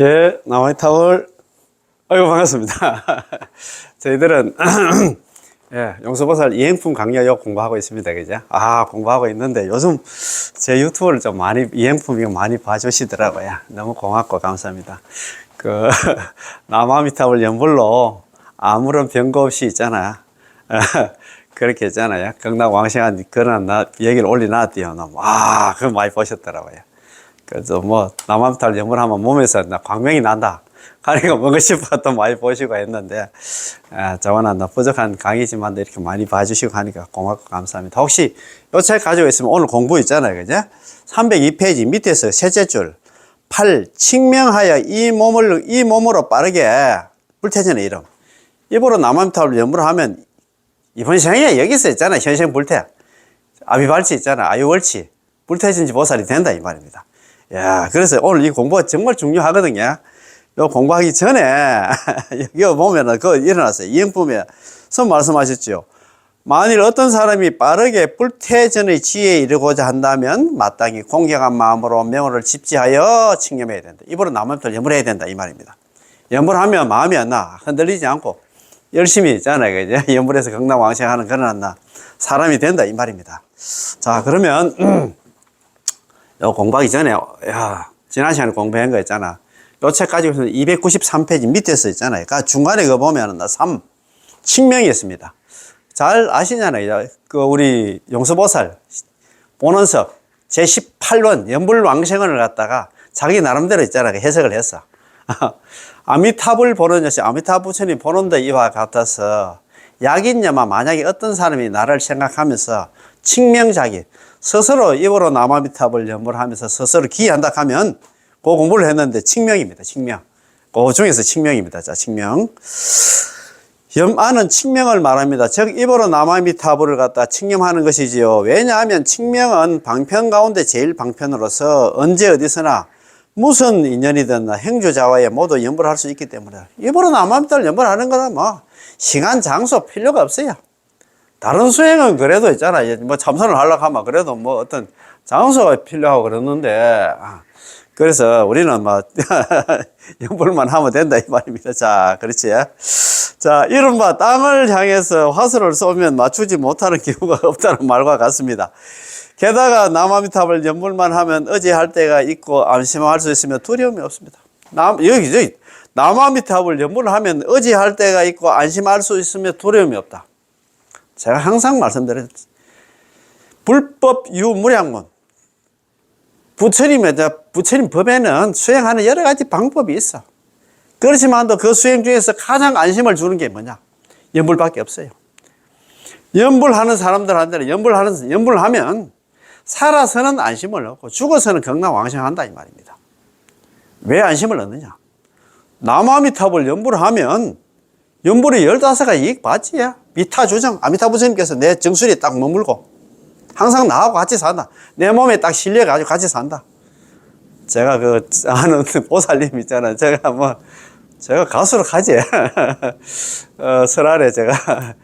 예, 나와이타월. 아이고, 반갑습니다. 저희들은, 예, 용서보살 이행품 강좌역 공부하고 있습니다. 그죠? 공부하고 있는데 요즘 제 유튜브를 좀 많이, 이행품 이거 많이 봐주시더라고요. 너무 고맙고 감사합니다. 남아미타불 연불로 아무런 변거 없이 있잖아요. 그렇게 했잖아요. 경락왕생한 그런 얘기를 올려놨대요. 그거 많이 보셨더라고요. 그래서 남아미타불 연불하면 몸에서 광명이 난다. 하니까 먹고 싶어 또 많이 보시고 했는데, 저거는 부족한 강의지만 이렇게 많이 봐주시고 하니까 고맙고 감사합니다. 혹시 요 책 가지고 있으면 오늘 공부 있잖아요. 그죠? 302페이지 밑에서 셋째 줄, 8. 칙명하여 이 몸으로 빠르게 불태전의 이름. 입으로 남아미타불 연불을 하면 이번 생에 여기서 있잖아요. 현생 불태. 아비발치 있잖아요. 아유월치. 불태전지 보살이 된다 이 말입니다. 야, 그래서 오늘 이 공부가 정말 중요하거든요. 요 공부하기 전에 여기 보면은 그거 일어났어요. 이행품에 선 말씀하셨죠. 만일 어떤 사람이 빠르게 불태전의 지혜에 이르고자 한다면 마땅히 공경한 마음으로 명호를 집지하여 칭념해야 된다. 입으로 남아미타불 연불해야 된다 이 말입니다. 연불하면 마음이 안 나. 흔들리지 않고 열심히 있잖아요. 그죠? 연불해서 경락왕생하는 그런 사람이 된다 이 말입니다. 자, 그러면 요 공부하기 전에 지난 시간에 공부한 거 있잖아. 요 책 가지고서는 293페이지 밑에서 있잖아요. 그러니까 중간에 그거 보면은 3. 칙명이 있습니다. 잘 아시잖아요. 우리 용서보살 본원섭 제18원 연불왕생원을 갖다가 자기 나름대로 있잖아요. 해석을 했어. 아미타불 보는 것이 아미타 부처님 보는데 이와 같아서 약인냐마 만약에 어떤 사람이 나를 생각하면서 칙명자기 스스로 입으로 남아미타불 연불하면서 스스로 기한다 하면 그 공부를 했는데 칙명입니다. 칙명. 그 중에서 칙명입니다. 자, 칙명. 염아는 칙명을 말합니다. 즉 입으로 남아미타불을 갖다 칙념하는 것이지요. 왜냐하면 칙명은 방편 가운데 제일 방편으로서 언제 어디서나 무슨 인연이든 행주자와에 모두 연불할 수 있기 때문에 입으로 남아미타불 연불하는 거는 시간 장소 필요가 없어요. 다른 수행은 그래도 있잖아요. 참선을 하려고 하면 그래도 어떤 장소가 필요하고 그러는데 그래서 우리는 연불만 하면 된다 이 말입니다. 자, 그렇지. 자, 이른바 땅을 향해서 화살을 쏘면 맞추지 못하는 기후가 없다는 말과 같습니다. 게다가 남아미타불 연불만 하면 의지할 때가 있고 안심할 수 있으며 두려움이 없습니다. 여기 남아미타불 연불을 하면 의지할 때가 있고 안심할 수 있으며 두려움이 없다. 제가 항상 말씀드렸죠. 불법 유무량문. 부처님 법에는 수행하는 여러 가지 방법이 있어. 그렇지만도 그 수행 중에서 가장 안심을 주는 게 뭐냐? 연불밖에 없어요. 연불하는 사람들한테는 연불하면 살아서는 안심을 얻고 죽어서는 경락왕생한다 이 말입니다. 왜 안심을 얻느냐? 남아미타불 연불하면 연불이 15가지 이익 받지. 미타주정, 아미타 부처님께서 내 정수리에 딱 머물고 항상 나하고 같이 산다. 내 몸에 딱 실려가지고 같이 산다. 제가 아는 보살님 있잖아요. 제가 가수로 가지. 설날에 제가,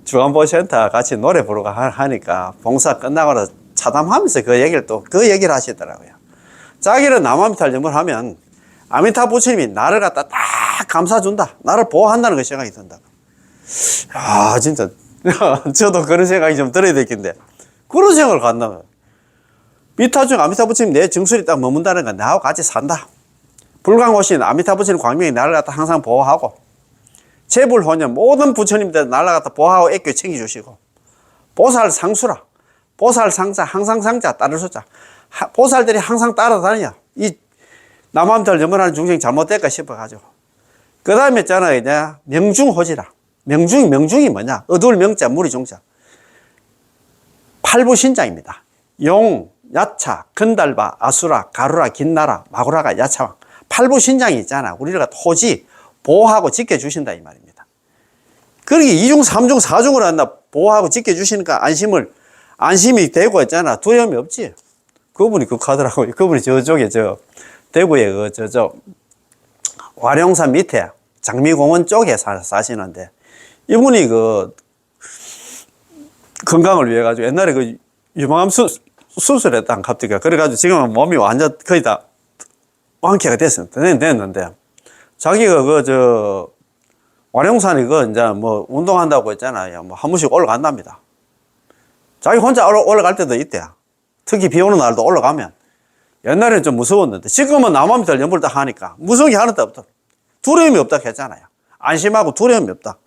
주간보센터 같이 노래 부르고 하니까 봉사 끝나고 차담하면서 그 얘기를 하시더라고요. 자기는 남아미타불 연불하면 아미타 부처님이 나를 갖다 딱 감싸준다. 나를 보호한다는 그 생각이 든다. 진짜. 저도 그런 생각이 좀 들어야 되겠는데 그런 생각을 갖나. 미타중 아미타 부처님 내 정수리 딱 머문다는 건 나하고 같이 산다. 불광오신 아미타 부처님 광명이 나를 갖다 항상 보호하고 재불호년 모든 부처님들 나를 갖다 보호하고 애껴 챙겨주시고 보살상수라 보살상자 항상 상자 따를 수자 보살들이 항상 따라다녀. 이 남아미타불 연불하는 중생이 잘못될까 싶어가지고 그 다음에 있잖아요. 명중호지라. 명중이 뭐냐? 어두울 명자, 무리 중자. 팔부신장입니다. 용, 야차, 건달바, 아수라, 가루라, 긴나라, 마구라가, 야차왕. 팔부신장이 있잖아. 우리가 토지 보호하고 지켜주신다 이 말입니다. 그러게 2중, 3중, 4중으로 한다. 보호하고 지켜주시니까 안심이 되고 있잖아. 두려움이 없지. 그분이 극하더라고요. 그분이 저쪽에 대구에 와룡산 밑에 장미공원 쪽에 사시는데 이분이 건강을 위해 가지고 옛날에 유방암 수술했다 갑자기. 그래가지고 지금은 몸이 완전 거의 다 왕쾌가 됐는데, 자기가 완용산이 이제 뭐 운동한다고 했잖아요. 뭐 한 번씩 올라간답니다. 자기 혼자 올라갈 때도 있대요. 특히 비 오는 날도 올라가면. 옛날에는 좀 무서웠는데, 지금은 나만 밑을 연불 딱 하니까 무서운 게 하나도 없다. 두려움이 없다 했잖아요. 안심하고 두려움이 없다.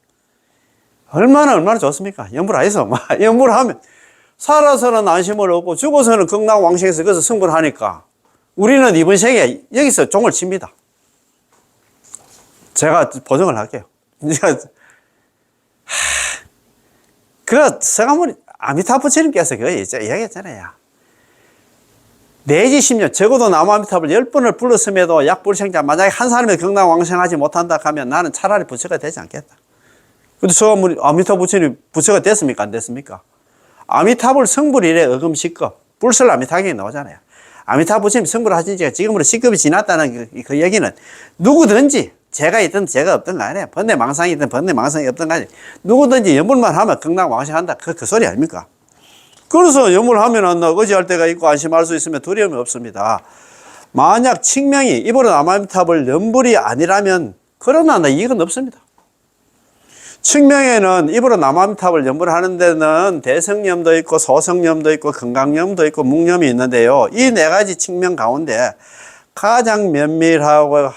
얼마나 좋습니까? 연불하에서 연불하면 살아서는 안심을 얻고 죽어서는 극락왕생에서 거기서 승부를 하니까 우리는 이번 생에 여기서 종을 칩니다. 제가 보증을 할게요. 서가모니 아미타불 부처님께서 그거 이야기했잖아요. 내지 10년, 적어도 나무 아미타불 10번을 불렀음에도 약불생자, 만약에 한 사람이 극락왕생하지 못한다 하면 나는 차라리 부처가 되지 않겠다. 근데 서가모니 아미타불 부처님 부처가 됐습니까? 안 됐습니까? 아미타불 성불 이래 어금 10급, 불설 아미타경이 나오잖아요. 아미타불 부처님 성불을 하신 지가 지금으로 10급이 지났다는 그 얘기는 누구든지 제가 있든 제가 없든 간에 번뇌망상이 있든 번뇌망상이 없든 간에 누구든지 연불만 하면 극락왕생한다. 그 소리 아닙니까? 그래서 연불하면 의지할 때가 있고 안심할 수 있으면 두려움이 없습니다. 만약 칭명이 입으로 아미타불 연불이 아니라면 그러나 이익은 없습니다. 칭명에는 입으로 남아미타불 연불하는 데는 대성염도 있고 소성염도 있고 건강염도 있고 묵염이 있는데요. 이 네 가지 칭명 가운데 가장 면밀하고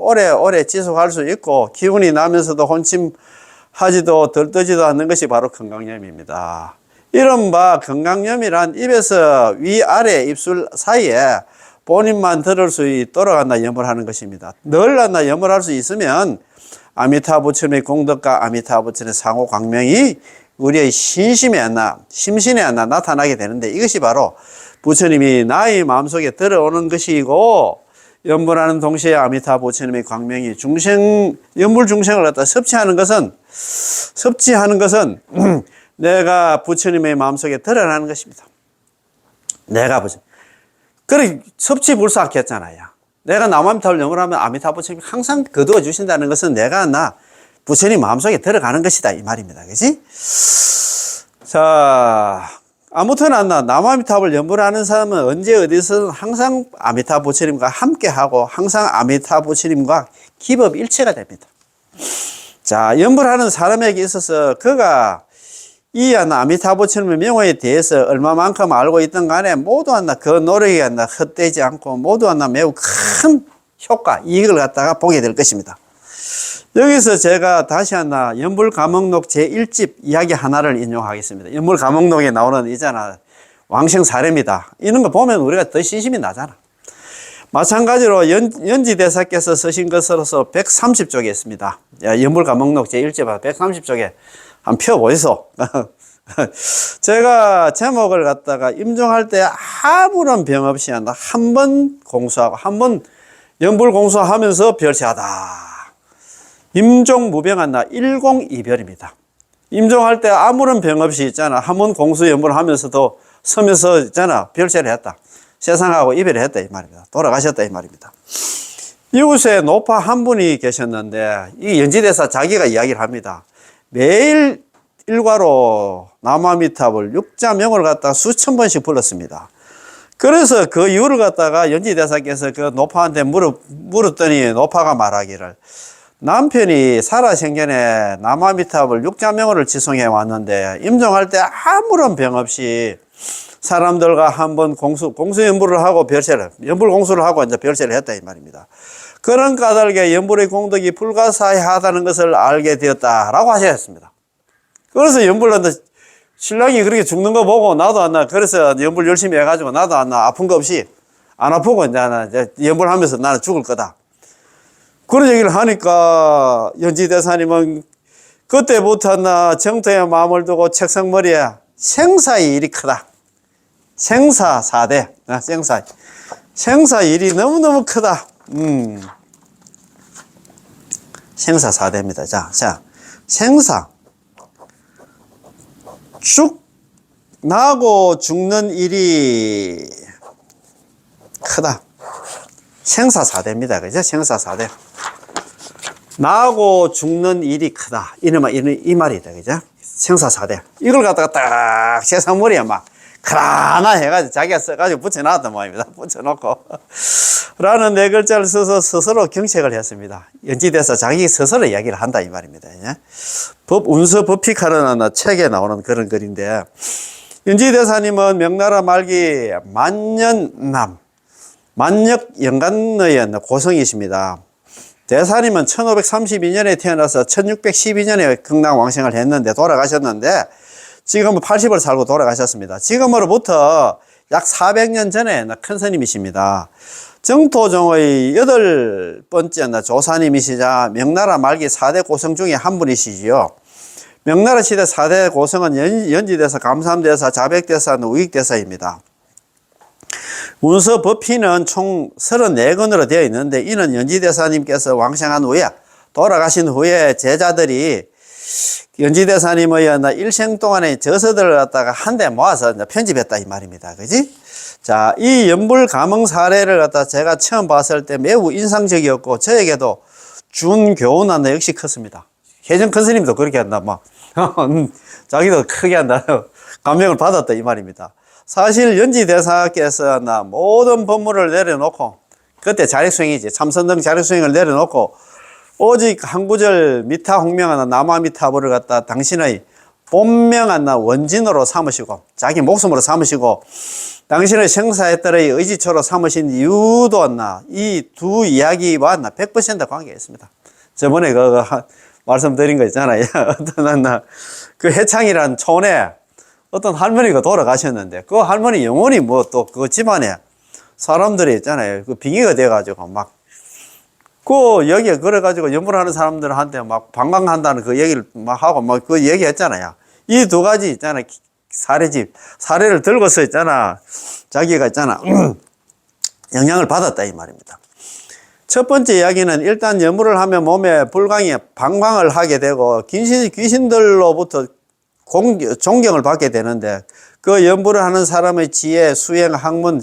오래 지속할 수 있고 기운이 나면서도 혼침하지도 덜 뜨지도 않는 것이 바로 건강염입니다. 이른바 건강염이란 입에서 위아래 입술 사이에 본인만 들을 수 있도록 연불하는 것입니다. 늘 연불할 수 있으면 아미타 부처님의 공덕과 아미타 부처님의 상호 광명이 우리의 심신에 나타나게 되는데 이것이 바로 부처님이 나의 마음속에 들어오는 것이고 연불하는 동시에 아미타 부처님의 광명이 연불 중생을 갖다 섭취하는 것은 내가 부처님의 마음속에 드러나는 것입니다. 내가 부처님. 그래 섭취불사했잖아요. 내가 남아미타불 연불하면 아미타 부처님이 항상 거두어 주신다는 것은 내가 부처님 마음속에 들어가는 것이다 이 말입니다. 그지? 자, 아무튼 남아미타불 연불하는 사람은 언제 어디서든 항상 아미타 부처님과 함께하고 항상 아미타 부처님과 기법일체가 됩니다. 자, 연불하는 사람에게 있어서 그가 이 아미타 부처님의 명호에 대해서 얼마만큼 알고 있든 간에 모두 그 노력이 헛되지 않고 모두 매우 큰 효과, 이익을 갖다가 보게 될 것입니다. 여기서 제가 다시 연불감옥록 제1집 이야기 하나를 인용하겠습니다. 연불감옥록에 나오는 왕생 사례입니다. 이런 거 보면 우리가 더 신심이 나잖아. 마찬가지로 연지대사께서 쓰신 것으로서 130쪽에 있습니다. 연불감옥록 제1집 130쪽에 한번 펴보이소. 제가 제목을 갖다가 임종할 때 아무런 병 없이 한 번 공수하고 한 번 연불 공수하면서 별세하다. 임종무병한 102별입니다. 임종할 때 아무런 병 없이 한 번 공수 연불하면서도 서면서 별세를 했다. 세상하고 이별을 했다 이 말입니다. 돌아가셨다 이 말입니다. 이곳에 노파 한 분이 계셨는데 이 연지대사 자기가 이야기를 합니다. 매일 일과로 남아미타불 육자명을 갖다가 수천 번씩 불렀습니다. 그래서 그 이유를 갖다가 연지대사께서 그 노파한테 물었더니 노파가 말하기를 남편이 살아생전에 남아미타불 육자명을 지송해 왔는데 임종할 때 아무런 병 없이 사람들과 한번 공수 연불을 하고 연불 공수를 하고 이제 별세를 했다 이 말입니다. 그런 까닭에 연불의 공덕이 불가사의하다는 것을 알게 되었다라고 하셨습니다. 그래서 연불한다 신랑이 그렇게 죽는 거 보고 나도 그래서 연불 열심히 해가지고 나도 아픈 거 없이 안 아프고 이제 연불하면서 나는 죽을 거다. 그런 얘기를 하니까 연지대사님은 그때부터 정토에 마음을 두고 책상머리에 생사의 일이 크다. 생사 4대. 생사 일이 너무너무 크다. 생사 4대입니다. 자, 생사. 나고 죽는 일이 크다. 생사 4대입니다. 그죠? 생사 4대. 나고 죽는 일이 크다. 이 말이다. 그죠? 생사 4대. 이걸 갖다가 딱 세상 머리에 크라나 해가지고 자기가 써가지고 붙여놨단 말입니다. 붙여놓고. 라는 네 글자를 써서 스스로 경책을 했습니다. 연지대사 자기 스스로 이야기를 한다 이 말입니다. 예? 운서 법칙하는 책에 나오는 그런 글인데, 연지대사님은 명나라 말기 만년 영간의 고성이십니다. 대사님은 1532년에 태어나서 1612년에 극락왕생을 했는데 돌아가셨는데, 지금은 80을 살고 돌아가셨습니다. 지금으로부터 약 400년 전에 큰 스님이십니다. 정토종의 8번째 조사님이시자 명나라 말기 4대 고성 중에 한 분이시지요. 명나라 시대 4대 고성은 연지대사, 감삼대사, 자백대사, 우익대사입니다. 운서 법희는 총 34권으로 되어 있는데, 이는 연지대사님께서 왕생한 후에, 돌아가신 후에 제자들이 연지대사님의 일생 동안의 저서들을 갖다가 한데 모아서 편집했다 이 말입니다. 그지? 자, 이 연불 감흥 사례를 갖다 제가 처음 봤을 때 매우 인상적이었고, 저에게도 준 교훈은 역시 컸습니다. 혜정 큰 스님도 그렇게 한다, 자기도 크게 한다, 감명을 받았다 이 말입니다. 사실 연지대사께서 모든 법문을 내려놓고, 그때 자력수행이지, 참선등 자력수행을 내려놓고, 오직 한 구절 미타 홍명하나 남아미타불을 갖다 당신의 본명한 원진으로 삼으시고, 자기 목숨으로 삼으시고, 당신의 생사에 따라 의지처로 삼으신 이유도 이 두 이야기와 100% 관계가 있습니다. 저번에 말씀드린 거 있잖아요. 어떤 그 해창이라는 촌에 어떤 할머니가 돌아가셨는데, 그 할머니 영혼이 또 그 집안에 사람들이 있잖아요. 그 빙의가 돼가지고 여기에 그래가지고 연불하는 사람들한테 방광한다는 그 얘기를 하고 그 얘기 했잖아요. 이 두 가지 있잖아요. 사례를 들고서 있잖아. 자기가 있잖아. 영향을 받았다 이 말입니다. 첫 번째 이야기는 일단 연불을 하면 몸에 불광이 방광을 하게 되고, 귀신들로부터 존경을 받게 되는데, 그 연불을 하는 사람의 지혜, 수행, 학문,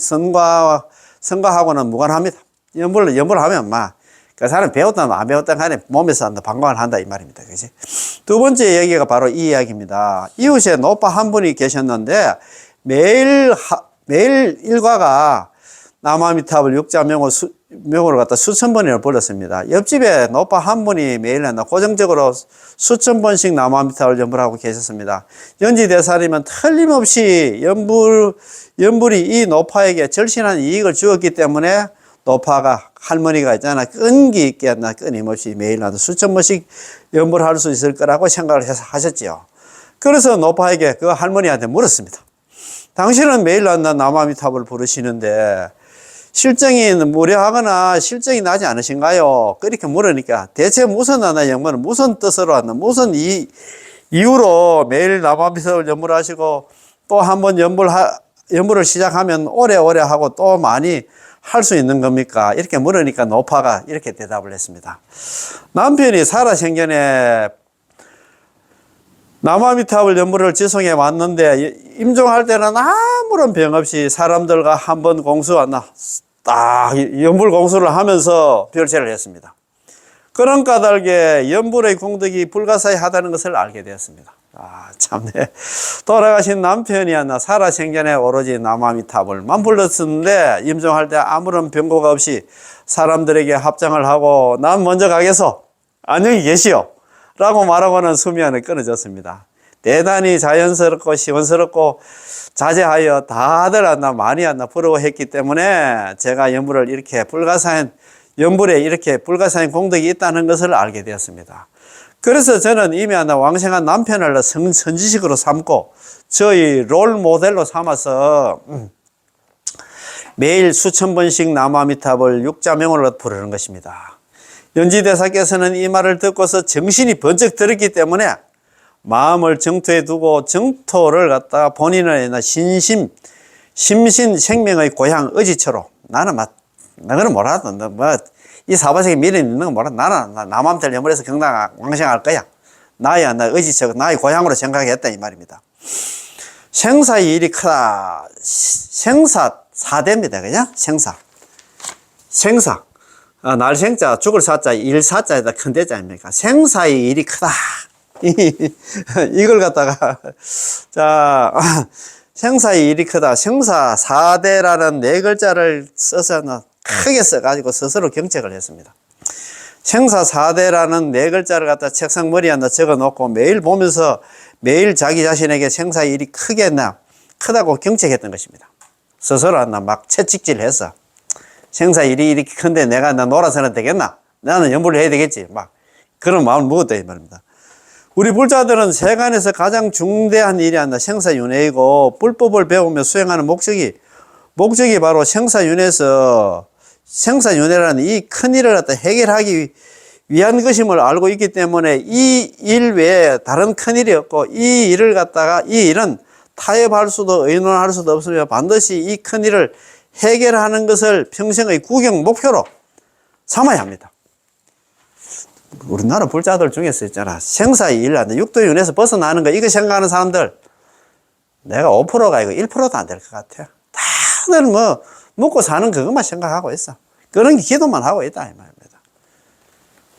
성과하고는 무관합니다. 연불을 하면 그 사람 배웠다 안 배웠다 간에 몸에서 방광을 한다 이 말입니다. 그지? 두 번째 얘기가 바로 이 이야기입니다. 이웃에 노파 한 분이 계셨는데, 매일 일과가 남아미탑을 육자명으로 갖다 수천 번이나 불렀습니다. 옆집에 노파 한 분이 매일 고정적으로 수천 번씩 남아미탑을 연불하고 계셨습니다. 연지대사님은 틀림없이 연불이 이 노파에게 절실한 이익을 주었기 때문에, 노파가, 할머니가 있잖아, 끈기 있게 끊임없이 매일 수천 번씩 연불할 수 있을 거라고 생각을 해서 하셨지요. 그래서 노파에게 그 할머니한테 물었습니다. 당신은 매일 남아미탑을 부르시는데 실정이 무례하거나 실정이 나지 않으신가요? 그렇게 물으니까, 대체 무슨 영문은 무슨 뜻으로 무슨 이유로 매일 남아미탑을 연불하시고, 또 한번 연불을 시작하면 오래오래 하고 또 많이 할 수 있는 겁니까? 이렇게 물으니까 노파가 이렇게 대답을 했습니다. 남편이 살아생전에 남아미탑을 연불을 지성해 왔는데, 임종할 때는 아무런 병 없이 사람들과 한번 딱 연불 공수를 하면서 별세를 했습니다. 그런 까닭에 연불의功德이 불가사의하다는 것을 알게 되었습니다. 참네. 돌아가신 남편이 살아생전에 오로지 남아미탑을만 불렀었는데, 임종할 때 아무런 병고가 없이 사람들에게 합장을 하고, 난 먼저 가겠소, 안녕히 계시오 라고 말하고는 수면을 끊어졌습니다. 대단히 자연스럽고 시원스럽고 자제하여 다들 많이 부러워했기 때문에, 제가 연불을 이렇게 연불에 이렇게 불가사의功德이 있다는 것을 알게 되었습니다. 그래서 저는 이미 왕생한 남편을 선지식으로 삼고, 저희 롤 모델로 삼아서 매일 수천 번씩 남아미탑을 육자명으로 부르는 것입니다. 연지대사께서는 이 말을 듣고서 정신이 번쩍 들었기 때문에 마음을 정토에 두고, 정토를 갖다가 본인의 심신 생명의 고향 의지처로, 너는 뭐라도 이 사바세계 미래에 있는 건 뭐라, 나는 남아미탑을 연불해서 경락 왕생할 거야. 나의 의지처럼 나의 고향으로 생각했다 이 말입니다. 생사의 일이 크다. 생사 4대입니다. 그냥 생사. 날생자, 죽을 사자, 일사자에다 큰 대자 아닙니까? 생사의 일이 크다. 이걸 갖다가, 생사의 일이 크다. 생사 4대라는 네 글자를 써서 크게 써가지고 스스로 경책을 했습니다. 생사 4대라는 네 글자를 갖다 책상 머리에 적어 놓고 매일 보면서 매일 자기 자신에게 생사의 일이 크다고 경책했던 것입니다. 스스로 막 채찍질해서 생사의 일이 이렇게 큰데 내가 놀아서는 되겠나? 나는 연부를 해야 되겠지. 막 그런 마음을 먹었다 이 말입니다. 우리 불자들은 세간에서 가장 중대한 일이 생사윤회이고, 불법을 배우며 수행하는 목적이 바로 생사윤회에서 생사윤회라는 이 큰 일을 갖다 해결하기 위한 것임을 알고 있기 때문에 이 일 외에 다른 큰 일이 없고, 이 일은 타협할 수도 의논할 수도 없으며 반드시 이 큰 일을 해결하는 것을 평생의 구경 목표로 삼아야 합니다. 우리나라 불자들 중에서 있잖아. 생사의 일, 육도윤회에서 벗어나는 거, 이거 생각하는 사람들, 내가 5%가 아니고 1%도 안 될 것 같아요. 다들 먹고 사는 그것만 생각하고 있어. 그런 기도만 하고 있다, 이 말입니다.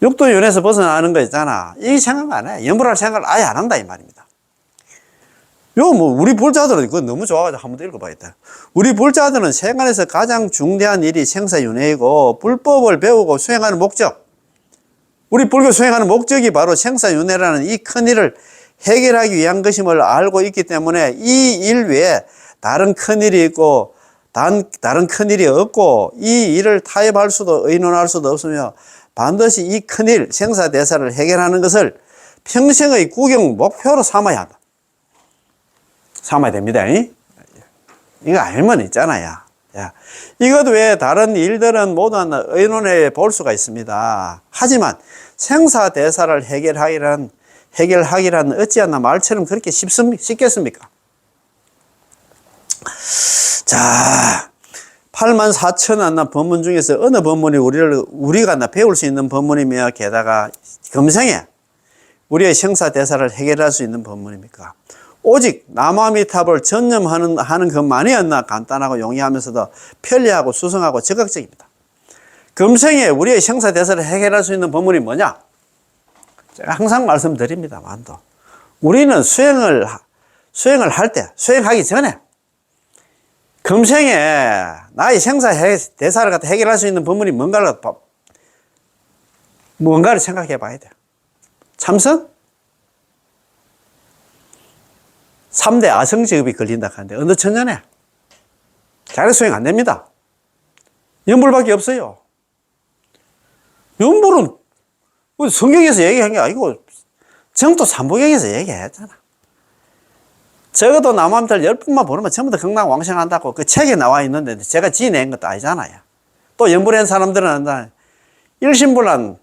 육도윤회에서 벗어나는 거 있잖아. 이 생각 안 해. 연불할 생각을 아예 안 한다, 이 말입니다. 우리 불자들은 그거 너무 좋아가지고 한번 더 읽어봐야 돼. 우리 불자들은 세간에서 가장 중대한 일이 생사윤회이고, 불법을 배우고 수행하는 목적, 우리 불교 수행하는 목적이 바로 생사윤회라는 이 큰 일을 해결하기 위한 것임을 알고 있기 때문에 이 일 외에 다른 큰 일이 있고, 다른 큰 일이 없고, 이 일을 타협할 수도 의논할 수도 없으며 반드시 이 큰 일, 생사대사를 해결하는 것을 평생의 구경 목표로 삼아야 한다. 삼아야 됩니다. 이거 알면 있잖아요. 이것 외에 다른 일들은 모두 의논해 볼 수가 있습니다. 하지만 생사대사를 해결하기란 어찌하나 말처럼 그렇게 쉽겠습니까? 자, 84,000 법문 중에서 어느 법문이 우리가 배울 수 있는 법문이며, 게다가 금생에 우리의 생사대사를 해결할 수 있는 법문입니까? 오직 남아미탑을 전념하는 것만이었나 간단하고 용이하면서도 편리하고 수성하고 적극적입니다. 금생에 우리의 생사대사를 해결할 수 있는 법문이 뭐냐? 제가 항상 말씀드립니다만도, 우리는 수행을 수행하기 전에 금생에 나의 생사대사를 갖다 해결할 수 있는 법문이 뭔가를 생각해 봐야 돼요. 참선? 3대 아성직업이 걸린다 하는데 어느 천년에 자력 수행 안 됩니다. 연불밖에 없어요. 연불은 성경에서 얘기한 게 아니고 정도 삼부경에서 얘기했잖아. 적어도 남암들 10분만 보면 전부 다 극락왕생한다고 그 책에 나와 있는데 제가 지어낸 것도 아니잖아요. 또 연불한 사람들은 일심불란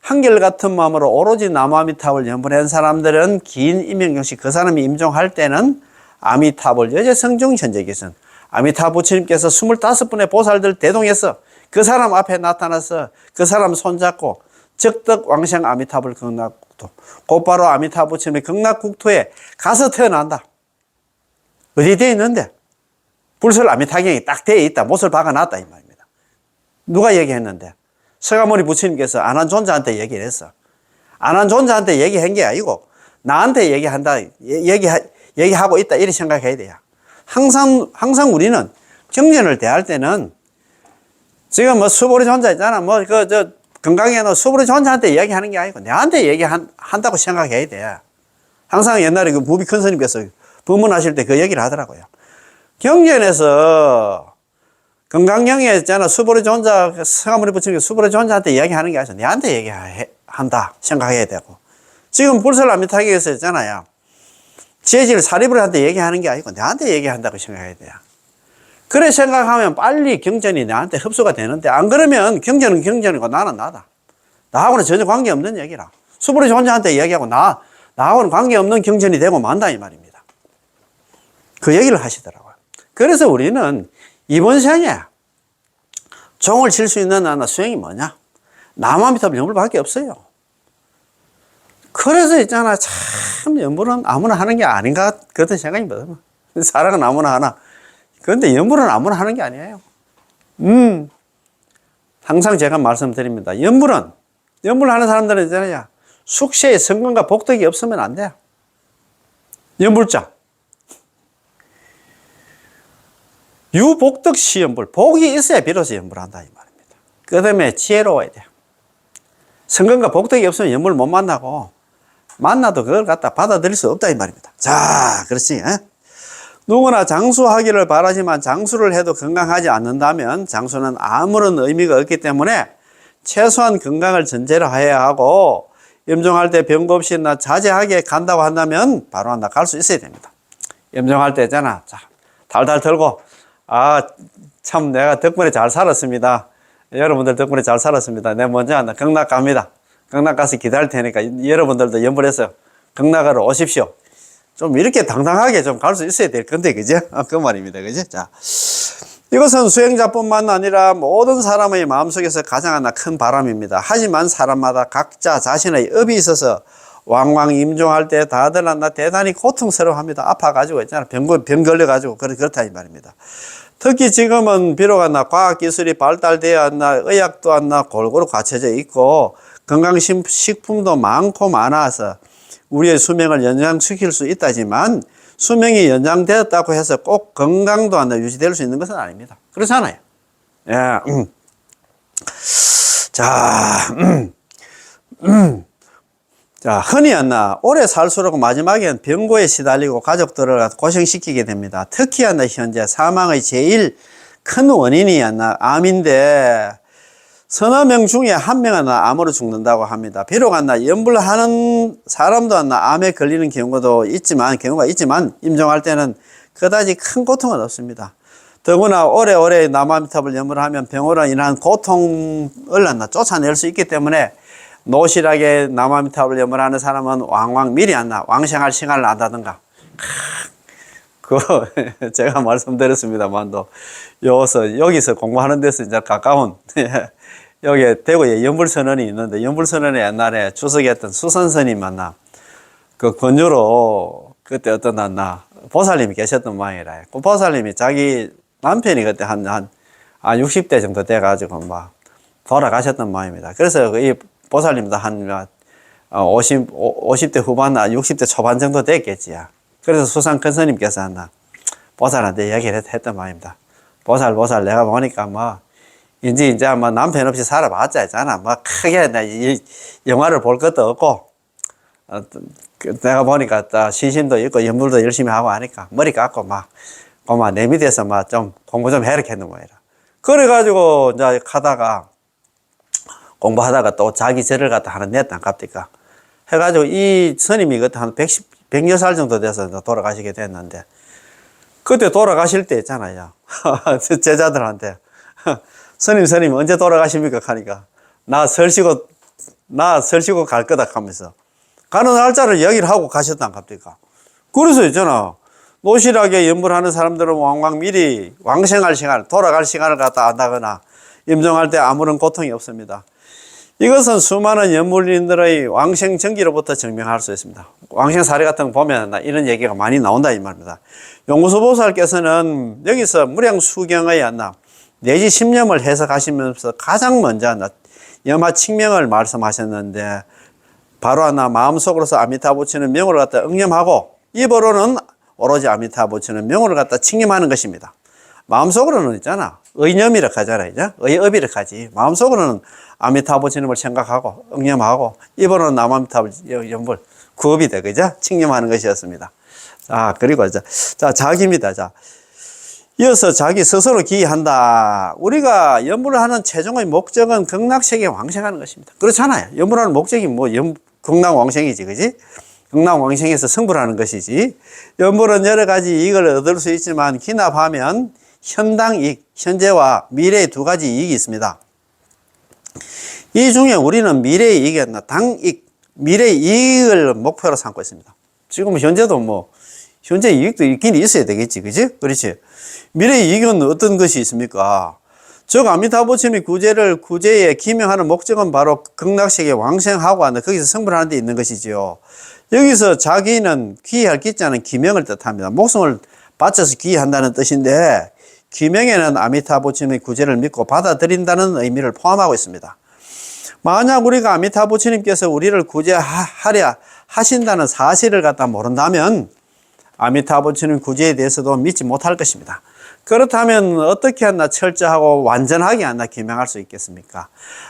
한결같은 마음으로 오로지 남아미탑을 연불한 사람들은 긴 임명경시, 그 사람이 임종할 때는 아미탑을 여제성중 현재계선 아미타 부처님께서 25분의 보살들 대동해서 그 사람 앞에 나타나서 그 사람 손잡고 적덕왕생 아미탑을 극락국토, 곧바로 아미타 부처님의 극락국토에 가서 태어난다. 어디 되어 있는데? 불설 아미타경이 딱 되어 있다. 못을 박아놨다 이 말입니다. 누가 얘기했는데? 서가모니 부처님께서 안한존자한테 얘기를 했어. 안한존자한테 얘기한 게 아니고 나한테 얘기하고 있다 이렇게 생각해야 돼요. 항상 우리는 경전을 대할 때는 지금 수보리존자 있잖아. 건강에 수보리존자한테 얘기하는 게 아니고 내한테 얘기한다고 생각해야 돼. 항상 옛날에 그 부비 큰 스님께서 법문하실 때 그 얘기를 하더라고요. 경전에서 건강경에 있잖아. 수보리존자, 서가모니 부처님 수보리존자한테 얘기하는 게 아니라 내한테 얘기한다 생각해야 되고, 지금 불설아미타경에서 있잖아요. 재질 사리불한테 얘기하는 게 아니고 내한테 얘기한다고 생각해야 돼요. 그래 생각하면 빨리 경전이 나한테 흡수가 되는데, 안 그러면 경전은 경전이고 나는 나다. 나하고는 전혀 관계없는 얘기라. 수보리존자한테 얘기하고 나하고는 관계없는 경전이 되고 만다 이 말입니다. 그 얘기를 하시더라고요. 그래서 우리는 이번 생에 종을 칠 수 있는 수행이 뭐냐? 남아미탑 연불밖에 없어요. 그래서 있잖아, 참 연불은 아무나 하는 게 아닌가 그런 생각이 들어요. 사랑은 아무나 하나. 그런데 연불은 아무나 하는 게 아니에요. 항상 제가 말씀드립니다. 연불하는 사람들은 있잖아요, 숙세의 성공과 복덕이 없으면 안 돼요. 연불자. 유복덕시 연불, 복이 있어야 비로소 연불을 한다 이 말입니다. 그 다음에 지혜로워야 돼요. 성금과 복덕이 없으면 연불을 못 만나고, 만나도 그걸 갖다 받아들일 수 없다 이 말입니다. 자, 그렇지. 누구나 장수하기를 바라지만 장수를 해도 건강하지 않는다면 장수는 아무런 의미가 없기 때문에 최소한 건강을 전제로 해야 하고, 염종할 때 병거 없이 자제하게 간다고 한다면 바로 갈 수 있어야 됩니다. 염종할 때 있잖아. 자, 달달 털고, 참 내가 덕분에 잘 살았습니다. 여러분들 덕분에 잘 살았습니다. 내가 먼저 경락 갑니다. 경락 가서 기다릴 테니까 여러분들도 연불해서 경락하러 오십시오. 좀 이렇게 당당하게 좀 갈 수 있어야 될 건데, 그죠? 그 말입니다. 그죠? 자, 이것은 수행자뿐만 아니라 모든 사람의 마음속에서 가장 큰 바람입니다. 하지만 사람마다 각자 자신의 업이 있어서 왕왕 임종할 때 다들 대단히 고통스러워합니다. 아파가지고 있잖아. 병 걸려가지고 그렇다 이 말입니다. 특히 지금은 비록 과학기술이 발달되어 의학도 골고루 갖춰져 있고 건강식품도 많고 많아서 우리의 수명을 연장시킬 수 있다지만 수명이 연장되었다고 해서 꼭 건강도 유지될 수 있는 것은 아닙니다. 그렇잖아요. 예. 자, 흔히 오래 살수록 마지막엔 병고에 시달리고 가족들을 고생시키게 됩니다. 특히 현재 사망의 제일 큰 원인이 암인데 서너 명 중에 한 명은 암으로 죽는다고 합니다. 비록 연불하는 사람도 암에 걸리는 경우가 있지만 임종할 때는 그다지 큰 고통은 없습니다. 더구나 오래오래 남아미탑을 연불하면 병으로 인한 고통을 쫓아낼 수 있기 때문에 노실하게 남아미탑을 연불하는 사람은 왕왕 미리 왕생할 시간을 안다든가. 제가 말씀드렸습니다만도 여기서 공부하는 데서 이제 가까운 여기 대구에 연불선언이 있는데 연불선언에 옛날에 주석했던 수선스님 그 권유로 그때 어떤 보살님이 계셨던 모양이라. 그 보살님이 자기 남편이 그때 한 60대 정도 돼가지고 돌아가셨던 모양입니다. 그래서 이 보살님도 한 50대 후반, 60대 초반 정도 됐겠지. 그래서 수상 큰 스님께서 보살한테 얘기를 했던 모양입니다. 보살, 내가 보니까 이제 남편 없이 살아봤자 있잖아. 크게 영화를 볼 것도 없고, 내가 보니까 신심도 있고, 연불도 열심히 하고 하니까, 머리 깎고 내 밑에서 좀 공부 좀 해라 했는 거야. 그래가지고, 이제 공부하다가 또 자기 절을 하나 냈다, 갑니까? 해가지고 이 스님이 그때 한 100여 살 정도 돼서 돌아가시게 됐는데, 그때 돌아가실 때 있잖아요. 제자들한테. 스님 언제 돌아가십니까? 하니까 나 설 쉬고 갈 거다 하면서 가는 날짜를 얘기를 하고 가셨단 갑니까? 그래서 있잖아. 노실하게 연불하는 사람들은 왕왕 미리 왕생할 시간, 돌아갈 시간을 갖다 안다거나 임종할 때 아무런 고통이 없습니다. 이것은 수많은 연불인들의 왕생 전기로부터 증명할 수 있습니다. 왕생 사례 같은 거 보면 이런 얘기가 많이 나온다 이 말입니다. 용구수 보살께서는 여기서 무량수경의 내지 10념을 해석하시면서 가장 먼저 염화 칙명을 말씀하셨는데 바로 마음속으로서 아미타부치는 명을 갖다 응념하고 입으로는 오로지 아미타부치는 명을 갖다 칙념하는 것입니다. 마음속으로는 있잖아. 의념이라 하잖아. 의업이라 하지. 마음속으로는 아미타부치님을 생각하고 응념하고 입으로는 남아미타부 연불 구업이다. 그죠? 칙념하는 것이었습니다. 자, 그리고 자기입니다. 자. 이어서 자기 스스로 기한다. 우리가 연불을 하는 최종의 목적은 극락세계에 왕생하는 것입니다. 그렇잖아요. 연불하는 목적이 극락왕생이지, 그지? 극락왕생에서 승부를 하는 것이지. 연불은 여러 가지 이익을 얻을 수 있지만 기납하면 현당 이익, 현재와 미래의 두 가지 이익이 있습니다. 이 중에 우리는 미래의 이익이었나, 당이익, 미래의 이익을 목표로 삼고 있습니다. 지금 현재도 현재 이익도 있긴 있어야 되겠지, 그지? 그렇지. 미래의 이익은 어떤 것이 있습니까? 즉 아미타부침이 구제에 기명하는 목적은 바로 극락세계 왕생하고 거기서 성불하는 데 있는 것이지요. 여기서 자기는 귀할 기자는 기명을 뜻합니다. 목숨을 바쳐서 귀한다는 뜻인데 기명에는 아미타부침의 구제를 믿고 받아들인다는 의미를 포함하고 있습니다. 만약 우리가 아미타부침님께서 우리를 구제하려 하신다는 사실을 모른다면 아미타부침의 구제에 대해서도 믿지 못할 것입니다. 그렇다면 어떻게 한나 철저하고 완전하게 한나 기명할 수 있겠습니까?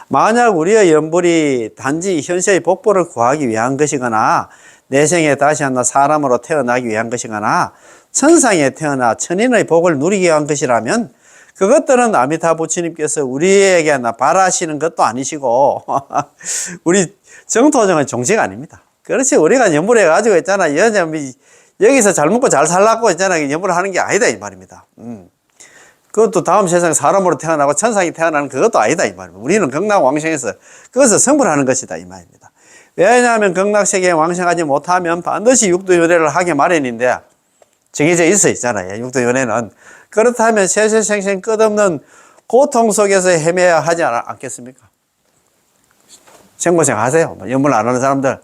만약 우리의 연불이 단지 현세의 복보를 구하기 위한 것이거나 내생에 다시 한나 사람으로 태어나기 위한 것이거나 천상에 태어나 천인의 복을 누리기 위한 것이라면 그것들은 아미타 부처님께서 우리에게 한나 바라시는 것도 아니시고 우리 정토정의 종식 아닙니다. 그렇지, 우리가 연불해 가지고 있잖아. 여기서 잘 먹고 잘 살라고 있잖아. 연불을 하는 게 아니다 이 말입니다. 그것도 다음 세상 사람으로 태어나고 천상이 태어나는 그것도 아니다 이 말입니다. 우리는 극락왕생에서 그것을 성불하는 것이다 이 말입니다. 왜냐하면 극락세계에 왕생하지 못하면 반드시 육도윤회를 하게 마련인데 정해져 있잖아요. 육도윤회는. 그렇다면 세세생생 끝없는 고통 속에서 헤매야 하지 않겠습니까? 생고생 하세요. 연불 안 하는 사람들.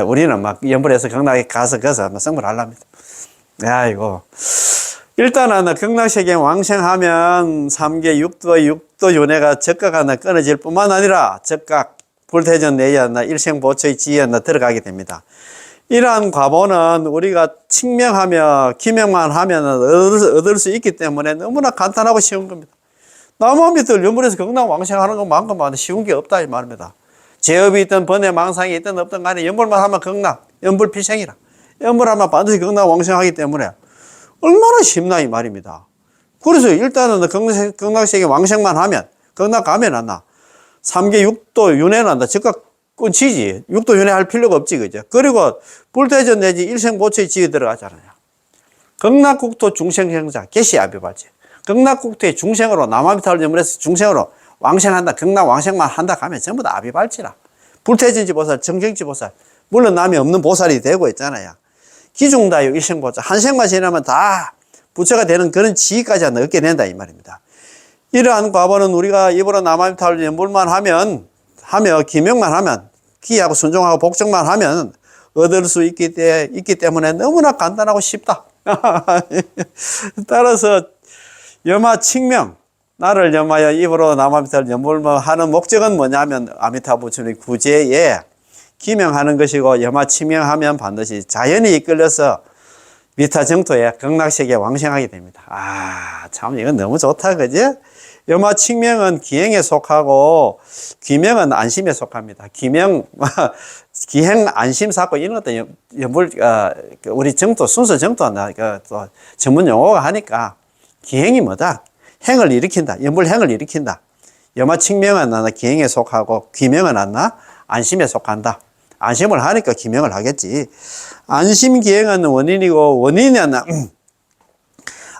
우리는 막 연불해서 극락에 가서 성불 하랍니다. 아이고. 일단은 극락세계에 왕생하면 3계 육도윤회가 적각 하나 끊어질 뿐만 아니라 적각, 불태전 내연나 일생보처의 지연나 들어가게 됩니다. 이러한 과보는 우리가 칭명하며 기명만 하면 얻을 수 있기 때문에 너무나 간단하고 쉬운 겁니다. 나무 밑을 연불해서 극락 왕생하는 것만큼 쉬운 게 없다 이 말입니다. 제업이 있든 번뇌 망상이 있든 없든 간에 연불만 하면 극락, 연불 필생이라. 연불하면 반드시 극락 왕생하기 때문에 얼마나 쉽나 이 말입니다. 그래서 일단은 극락세계 왕생만 하면 극락 가면 안 나. 3계 육도 윤회는 한다. 즉각 끊치지. 육도 윤회 할 필요가 없지, 그죠? 그리고 불태전 내지 일생보처의 지에 들어가잖아요. 극락국토 중생생자, 개시아비발지. 극락국토의 중생으로, 남아미타를 연물해서 중생으로 왕생한다. 극락 왕생만 한다 하면 전부 다 아비발지라. 불태전지 보살, 정경지 보살. 물론 남이 없는 보살이 되고 있잖아요. 기중다요, 일생보처. 한 생만 지나면 다 부처가 되는 그런 지위까지 얻게 된다, 이 말입니다. 이러한 과보는 우리가 입으로 남아미타를 연불만 하며 기명만 하면, 기하고 순종하고 복종만 하면 얻을 수 있기 때문에 너무나 간단하고 쉽다. 따라서 여마 칭명, 나를 염하여 입으로 남아미타를 연불만 하는 목적은 뭐냐면 아미타 부처님의 구제에 기명하는 것이고, 여마 칭명하면 반드시 자연히 이끌려서 미타 정토에 극락세계에 왕생하게 됩니다. 참 이건 너무 좋다, 그지? 여마 칭명은 기행에 속하고 귀명은 안심에 속합니다. 기행 안심 사고 이런 것도 연불 우리 정토 순서 정토나 또 전문 용어가 하니까 기행이 뭐다? 행을 일으킨다. 연불 행을 일으킨다. 여마 칭명은 나 기행에 속하고 귀명은 나 안심에 속한다. 안심을 하니까 기명을 하겠지. 안심 기행은 원인이고 원인이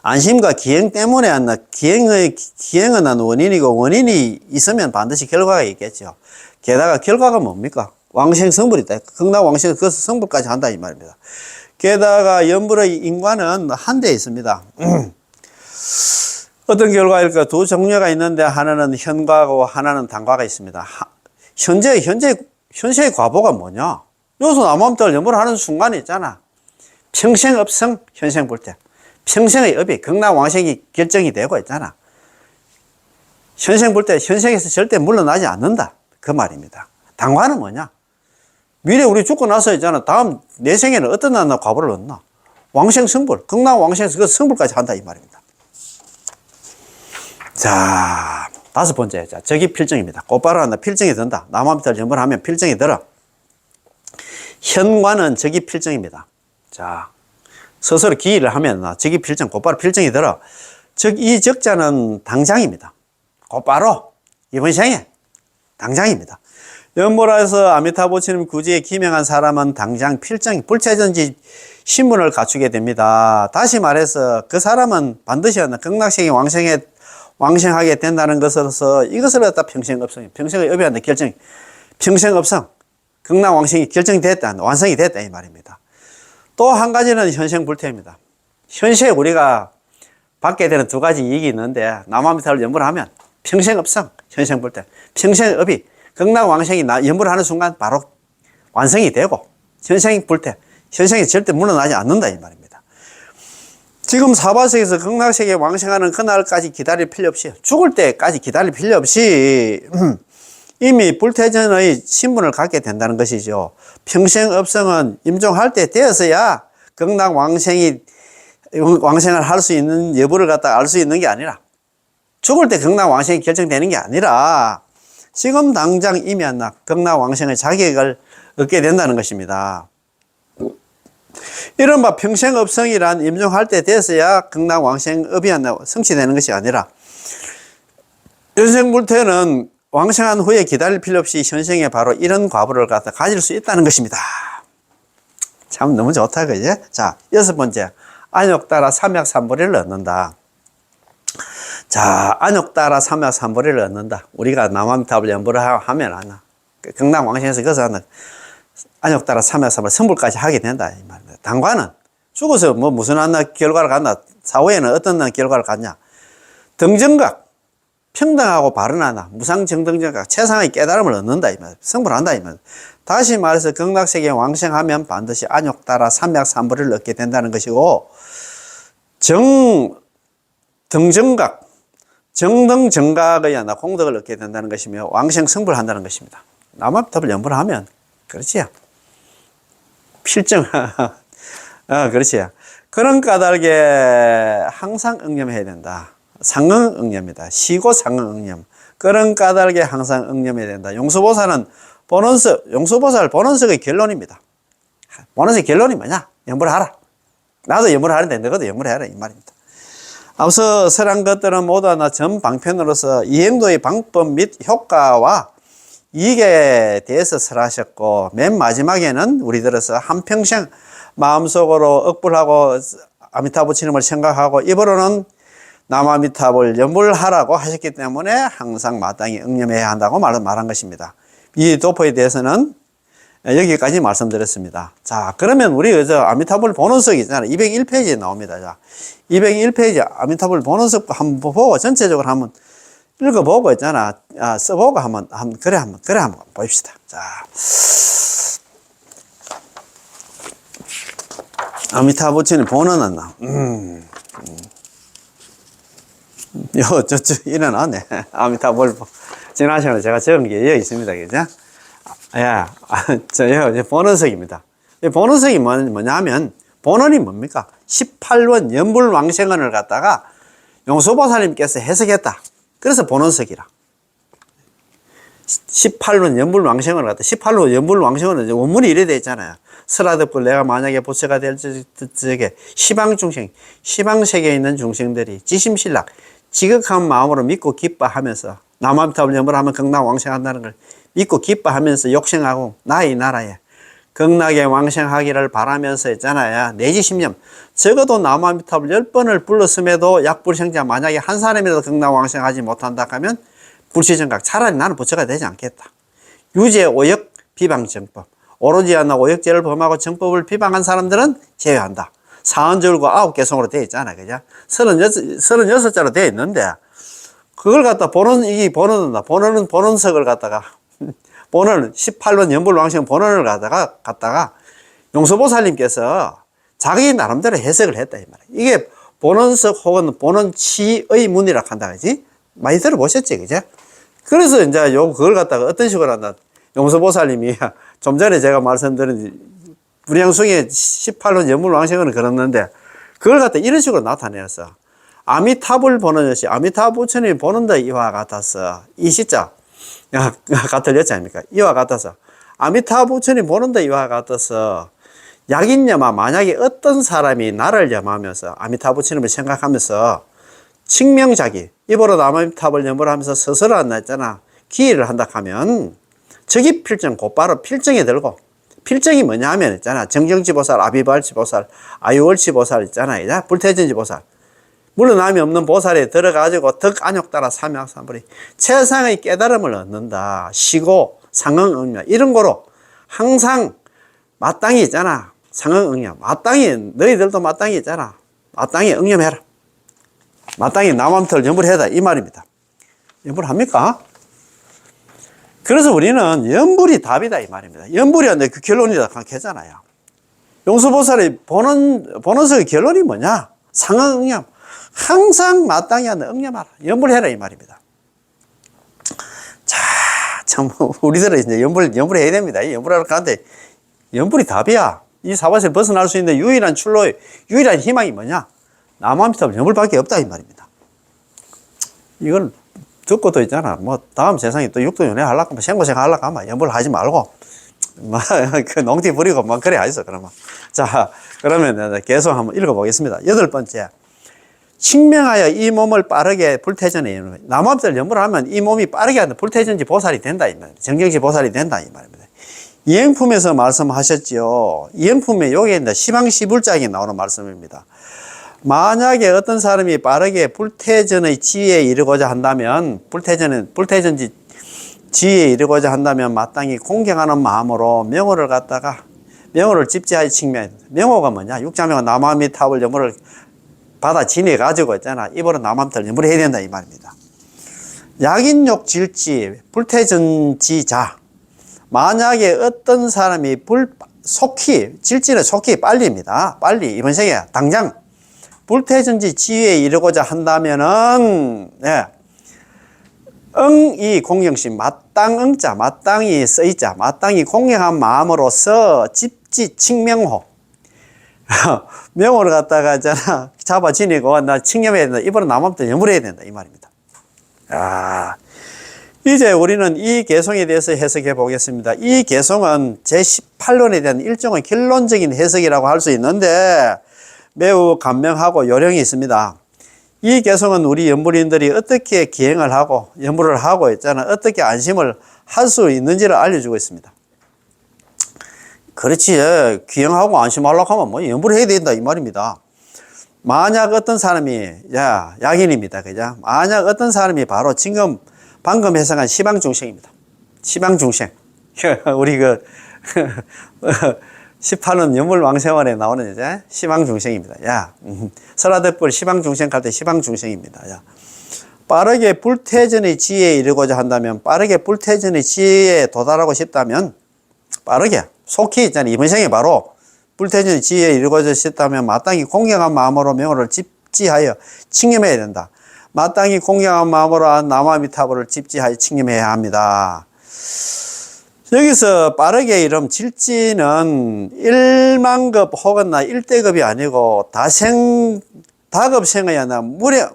안심과 기행 때문에 기행은 원인이고 원인이 있으면 반드시 결과가 있겠죠. 게다가 결과가 뭡니까? 왕생 성불이다. 극락 왕생 그것을 성불까지 한다 이 말입니다. 게다가 연불의 인과는 한 대 있습니다. 어떤 결과일까? 두 종류가 있는데 하나는 현과고 하나는 단과가 있습니다. 현재의 과보가 뭐냐? 여기서 남아미타를 연불하는 순간이 있잖아. 평생업성 현생불태. 평생의 업이 극락왕생이 결정이 되고 있잖아. 현생불태, 현생에서 절대 물러나지 않는다. 그 말입니다. 단과는 뭐냐? 미래 우리 죽고 나서 있잖아. 다음 내 생에는 어떤 나라 과보를 얻나? 왕생 성불, 극락왕생에서 그 성불까지 한다 이 말입니다. 자, 5번째. 자, 저기 필정입니다. 곧바로 한다. 필정이 든다. 남아미타를 연불하면 필정이 들어. 현과는 저기 필정입니다. 자, 스스로 기일을 하면 저기 필정, 곧바로 필정이 들어. 이 적자는 당장입니다. 곧바로 이번 생에 당장입니다. 연불해서 아미타 부처님 구지에 기명한 사람은 당장 필정, 불체전지 신분을 갖추게 됩니다. 다시 말해서 그 사람은 반드시 극락세계 왕생하게 된다는 것으로서 이것을 갖다 평생업성, 평생의 업이 한다 결정, 평생업성, 극락왕생이 결정됐다, 완성이 됐다 이 말입니다. 또 한 가지는 현생불태입니다. 현세에 우리가 받게 되는 두 가지 이익이 있는데 남아미타를 연불을 하면 평생업성, 현생불태, 평생의 업이 극락왕생이 연불을 하는 순간 바로 완성이 되고 현생불태, 현생이 절대 물러나지 않는다 이 말입니다. 지금 사바세에서 극락세계에 왕생하는 그날까지 기다릴 필요 없이, 죽을 때까지 기다릴 필요 없이 이미 불태전의 신분을 갖게 된다는 것이죠. 평생업성은 임종할 때 되어서야 극락왕생이 왕생을 할 수 있는 여부를 갖다 알 수 있는 게 아니라, 죽을 때 극락왕생이 결정되는 게 아니라 지금 당장 이미 극락왕생의 자격을 얻게 된다는 것입니다. 이른바 평생업성이란 임종할 때 돼서야 극락왕생업이 성취되는 것이 아니라, 연생불퇴는 왕생한 후에 기다릴 필요 없이 현생에 바로 이런 과보를 갖다 가질 수 있다는 것입니다. 참 너무 좋다, 그지? 자, 6번째, 안욕 따라 삼약삼보리를 얻는다. 자, 안욕 따라 삼약삼보리를 얻는다. 우리가 남아미타불 연부를 하면 하나, 극락왕생에서 거기서 하나 안욕 따라 삼약삼보리 성불까지 하게 된다 이 말입니다. 당관은 죽어서 뭐 무슨 결과를 갖나, 사후에는 어떤 결과를 갖냐, 등정각, 평등하고 바른 하나, 무상정등정각, 최상의 깨달음을 얻는다 이 말, 성불한다 이 말. 다시 말해서 극락세계에 왕생하면 반드시 안욕 따라 삼약삼보리를 얻게 된다는 것이고, 등정각, 정등정각의 하나 공덕을 얻게 된다는 것이며, 왕생 성불한다는 것입니다. 남아미타불 연부를 하면 그렇지요. 필정, 그렇지요. 그런 까닭에 항상 응념해야 된다. 상응 응념이다. 시고 상응 응념. 그런 까닭에 항상 응념해야 된다. 용수보살은 용수보살 본원석의 결론입니다. 본원석의 결론이 뭐냐? 연부를 하라. 나도 연부를 하는데 너도 연부를 해라 이 말입니다. 앞서 설한 것들은 모두 하나 전 방편으로서 이행도의 방법 및 효과와 이익에 대해서 설하셨고, 맨 마지막에는 우리들어서 한평생 마음속으로 억불하고 아미타불 치님을 생각하고 입으로는 남아미타불 연불 하라고 하셨기 때문에 항상 마땅히 응념해야 한다고 말한 것입니다. 이 도포에 대해서는 여기까지 말씀드렸습니다. 자, 그러면 우리 아미타불 본원석 있잖아요. 201페이지에 나옵니다. 자, 201페이지 아미타불 본원석 한번 보고 전체적으로 한번 읽어보고 있잖아. 써보고 한번 봅시다. 자, 아미타불 본원은 저쪽 일어나네. 아미타불 지난 시간에 제가 적은 게 여기 있습니다. 그죠? 본원석입니다. 본원석이 뭐냐면, 본원이 뭡니까? 18원 연불왕생언을 갖다가 용수보살님께서 해석했다. 그래서 본원석이라. 18원 연불왕생언을 갖다, 18원 연불왕생언은 원문이 이래 되어 있잖아요. 설하득불 내가 만약에 보체가 될 적에 시방중생, 시방세계에 있는 중생들이 지심신락, 지극한 마음으로 믿고 기뻐하면서 남아미타불 연불을 하면 극락왕생한다는 걸 믿고 기뻐하면서 욕생하고 나의 나라에 극락에 왕생하기를 바라면서 있잖아요. 내지 10년, 적어도 남아미타불 10번을 불렀음에도 약불생자 만약에 한 사람이라도 극락왕생하지 못한다 하면 불시정각, 차라리 나는 부처가 되지 않겠다. 유죄, 오역, 비방정법, 오로지 하나 오역죄를 범하고 정법을 비방한 사람들은 제외한다. 사언절과 9개송으로 되어 있잖아. 그죠? 36자로 되어 있는데, 그걸 갖다 본원석을 갖다가, 본원, 18원 연불왕생 본원을 갖다가 용수보살님께서 자기 나름대로 해석을 했다, 이 말이야. 이게 본원석 혹은 본원치의 문이라 한다, 그지? 많이 들어보셨지, 그죠? 그래서 이제 그걸 갖다가 어떤 식으로 한다. 용수보살님이 좀 전에 제가 말씀드린 불량숭의 18원 연불왕생을 걸었는데, 그걸 갖다 이런 식으로 나타내었어. 아미타불 보는 것이 아미타부처님이 보는 데 이와 같아서, 이 시자 같을 여자 아닙니까? 이와 같아서 아미타부처님 보는 데 이와 같아서 약인염아, 만약에 어떤 사람이 나를 염하면서 아미타부처님을 생각하면서 칭명자기, 입으로 아미타불 염불 하면서 스스로 안 났잖아. 기일을 한다 하면 적이 필정, 곧바로 필정에 들고, 필정이 뭐냐 하면 있잖아. 정정지보살, 아비발치보살, 아유월치보살 있잖아. 불태전지보살. 물러남이 없는 보살에 들어가지고 덕안욕 따라 삼약삼보리 최상의 깨달음을 얻는다. 시고 상응응념 이런 거로 항상 마땅히 있잖아. 상응응념 마땅히, 너희들도 마땅히 있잖아. 마땅히 응념해라. 마땅히 남아미타불 연불해라 이 말입니다. 연불합니까? 그래서 우리는 연불이 답이다 이 말입니다. 연불이 그 결론이다 하잖아요. 용수보살의 본원석의 결론이 뭐냐? 상응응념. 항상 마땅히 하는 응념하라. 연불해라 이 말입니다. 자, 참 우리들은 이제 연불해야 됩니다. 연불하러 가는데 연불이 답이야. 이 사바세를 벗어날 수 있는 유일한 출로, 유일한 희망이 뭐냐? 남아미탑을 연불밖에 없다 이 말입니다. 이걸 듣고도 있잖아. 뭐 다음 세상에 또 육도 연애 하려고 하면 생고생 하려고 하면 연불 하지 말고 그 농티 부리고 막 그래 하이소 그러면. 자, 그러면 계속 한번 읽어보겠습니다. 여덟 번째. 칙명하여 이 몸을 빠르게 불태전에 남아미탑을 연불을 하면 이 몸이 빠르게 하는 불태전지 보살이 된다 이 말입니다. 정경지 보살이 된다 이 말입니다. 이행품에서 말씀하셨지요. 이행품에 요게 이제 시방시불작이 나오는 말씀입니다. 만약에 어떤 사람이 빠르게 불태전의 지위에 이르고자 한다면, 불태전지 지위에 이르고자 한다면 마땅히 공경하는 마음으로 명호를 갖다가, 명호를 집지하여 칭명. 명호가 뭐냐? 육자명은 남아미탑을 연물을 받아 지내가지고 있잖아. 이번은 남아미탑을 연물을 해야 된다 이 말입니다. 약인욕 질지, 불태전지자. 만약에 어떤 사람이 질지는 속히 빨리입니다. 빨리, 이번 생에 당장 불태전지 지위에 이르고자 한다면은, 예. 이 공경심, 마땅응자, 마땅히 쓰이자, 마땅히 공경한 마음으로서 집지 칭명호. 명호를 갖다가 잡아 지니고, 나 칭념해야 된다. 이번에 남아미탑 연물해야 된다. 이 말입니다. 이제 우리는 이 개송에 대해서 해석해 보겠습니다. 이 개송은 제18論에 대한 일종의 결론적인 해석이라고 할 수 있는데 매우 간명하고 요령이 있습니다. 이 개송은 우리 연불인들이 어떻게 기행을 하고 연불을 하고 있잖아. 어떻게 안심을 할 수 있는지를 알려주고 있습니다. 그렇지. 기행하고 안심하려고 하면 뭐 연불을 해야 된다 이 말입니다. 만약 어떤 사람이 약인입니다. 그죠? 만약 어떤 사람이 바로 지금 방금 해석한 시방중생입니다. 시방중생. 우리 18은 연물왕생활에 나오는 이제 시방중생입니다. 설화대불 시방중생 갈 때 시방중생입니다. 빠르게 불태전의 지혜에 이르고자 한다면, 빠르게 불태전의 지혜에 도달하고 싶다면, 빠르게, 속히 있잖아요. 이번 생에 바로 불태전의 지혜에 이르고자 싶다면, 마땅히 공경한 마음으로 명호를 집지하여 칭념해야 된다. 마땅히 공경한 마음으로 남아미탑을 집지하여 칭념해야 합니다. 여기서 빠르게 이름 질지는 1만급 혹은 1대급이 아니고 다급생의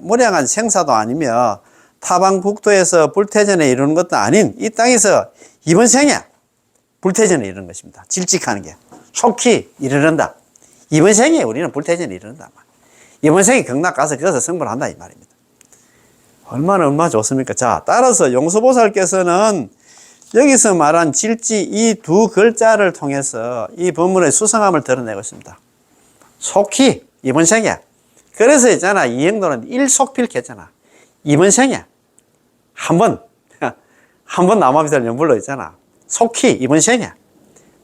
무량한 생사도 아니며 타방 국토에서 불태전에 이르는 것도 아닌 이 땅에서 이번 생에 불태전에 이르는 것입니다. 질직하는 게 속히 이르는다. 이번 생에 우리는 불태전에 이르는다. 이번 생에 경락 가서 거기서 성불을 한다 이 말입니다. 얼마나 좋습니까? 자, 따라서 용수보살께서는 여기서 말한 질지 이 두 글자를 통해서 이 법문의 수성함을 드러내고 있습니다. 속히 이번 생에. 그래서 있잖아, 이행도는 일속필케 했잖아. 이번 생에 한 번 남아미탑 연불로 있잖아. 속히 이번 생에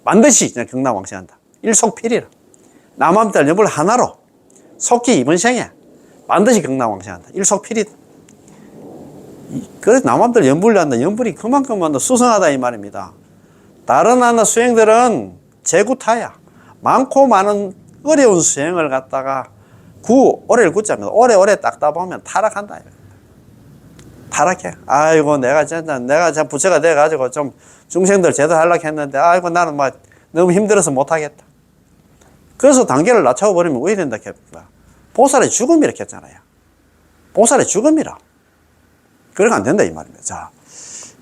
반드시 경락왕생한다. 일속필이라. 남아미탑 연불 하나로 속히 이번 생에 반드시 경락왕생한다. 일속필이다. 그래서 남아미탑 연불을 한다. 연불이 그만큼 수성하다 이 말입니다. 다른 하나 수행들은 재구타야. 많고 많은 어려운 수행을 갖다가 오래를 굳자면 오래 닦다 보면 타락한다. 타락해. 아이고 내가 부처가 돼가지고 좀 중생들 제대로 하려고 했는데 아이고 나는 너무 힘들어서 못하겠다. 그래서 단계를 낮춰버리면 왜 된다 했다. 보살의 죽음이라 했잖아요. 보살의 죽음이라. 그러면 안 된다 이 말입니다. 자,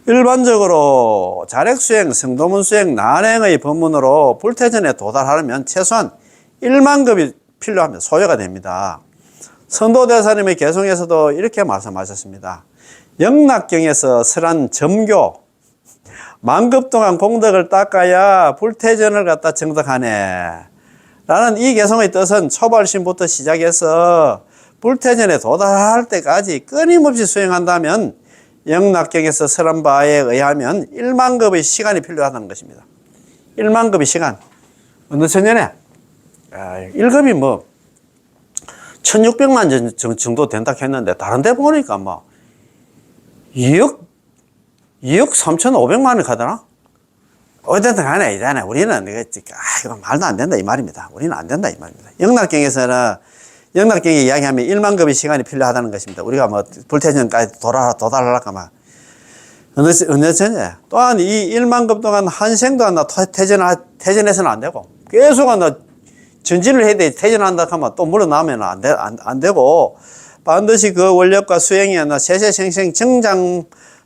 일반적으로 자력수행, 성도문수행, 난행의 법문으로 불태전에 도달하려면 최소한 1만급이 필요하면 소요가 됩니다. 선도대사님의 개송에서도 이렇게 말씀하셨습니다. 영락경에서 설한 점교, 만급 동안 공덕을 닦아야 불태전을 갖다 정덕하네. 라는 이 개송의 뜻은 초발심부터 시작해서 불태전에 도달할 때까지 끊임없이 수행한다면 영락경에서 설한 바에 의하면 1만급의 시간이 필요하다는 것입니다. 1만급의 시간. 어느 천년에? 1급이 1600만 정도 된다 했는데 다른 데 보니까 2억 3,500만 원이 가더라? 어쨌든 간에 이잖아요. 우리는 이거 말도 안 된다 이 말입니다. 우리는 안 된다 이 말입니다. 영락경에 이야기하면 1만급의 시간이 필요하다는 것입니다. 우리가 불태전까지 도달하려고 하면 어느 전에 또한 이 1만급 동안 한 생도 태전해서는 안 되고 계속 전진을 해야 돼. 퇴진한다 하면 또 물러나면 안 되고, 반드시 그 원력과 수행이 하나 세세생생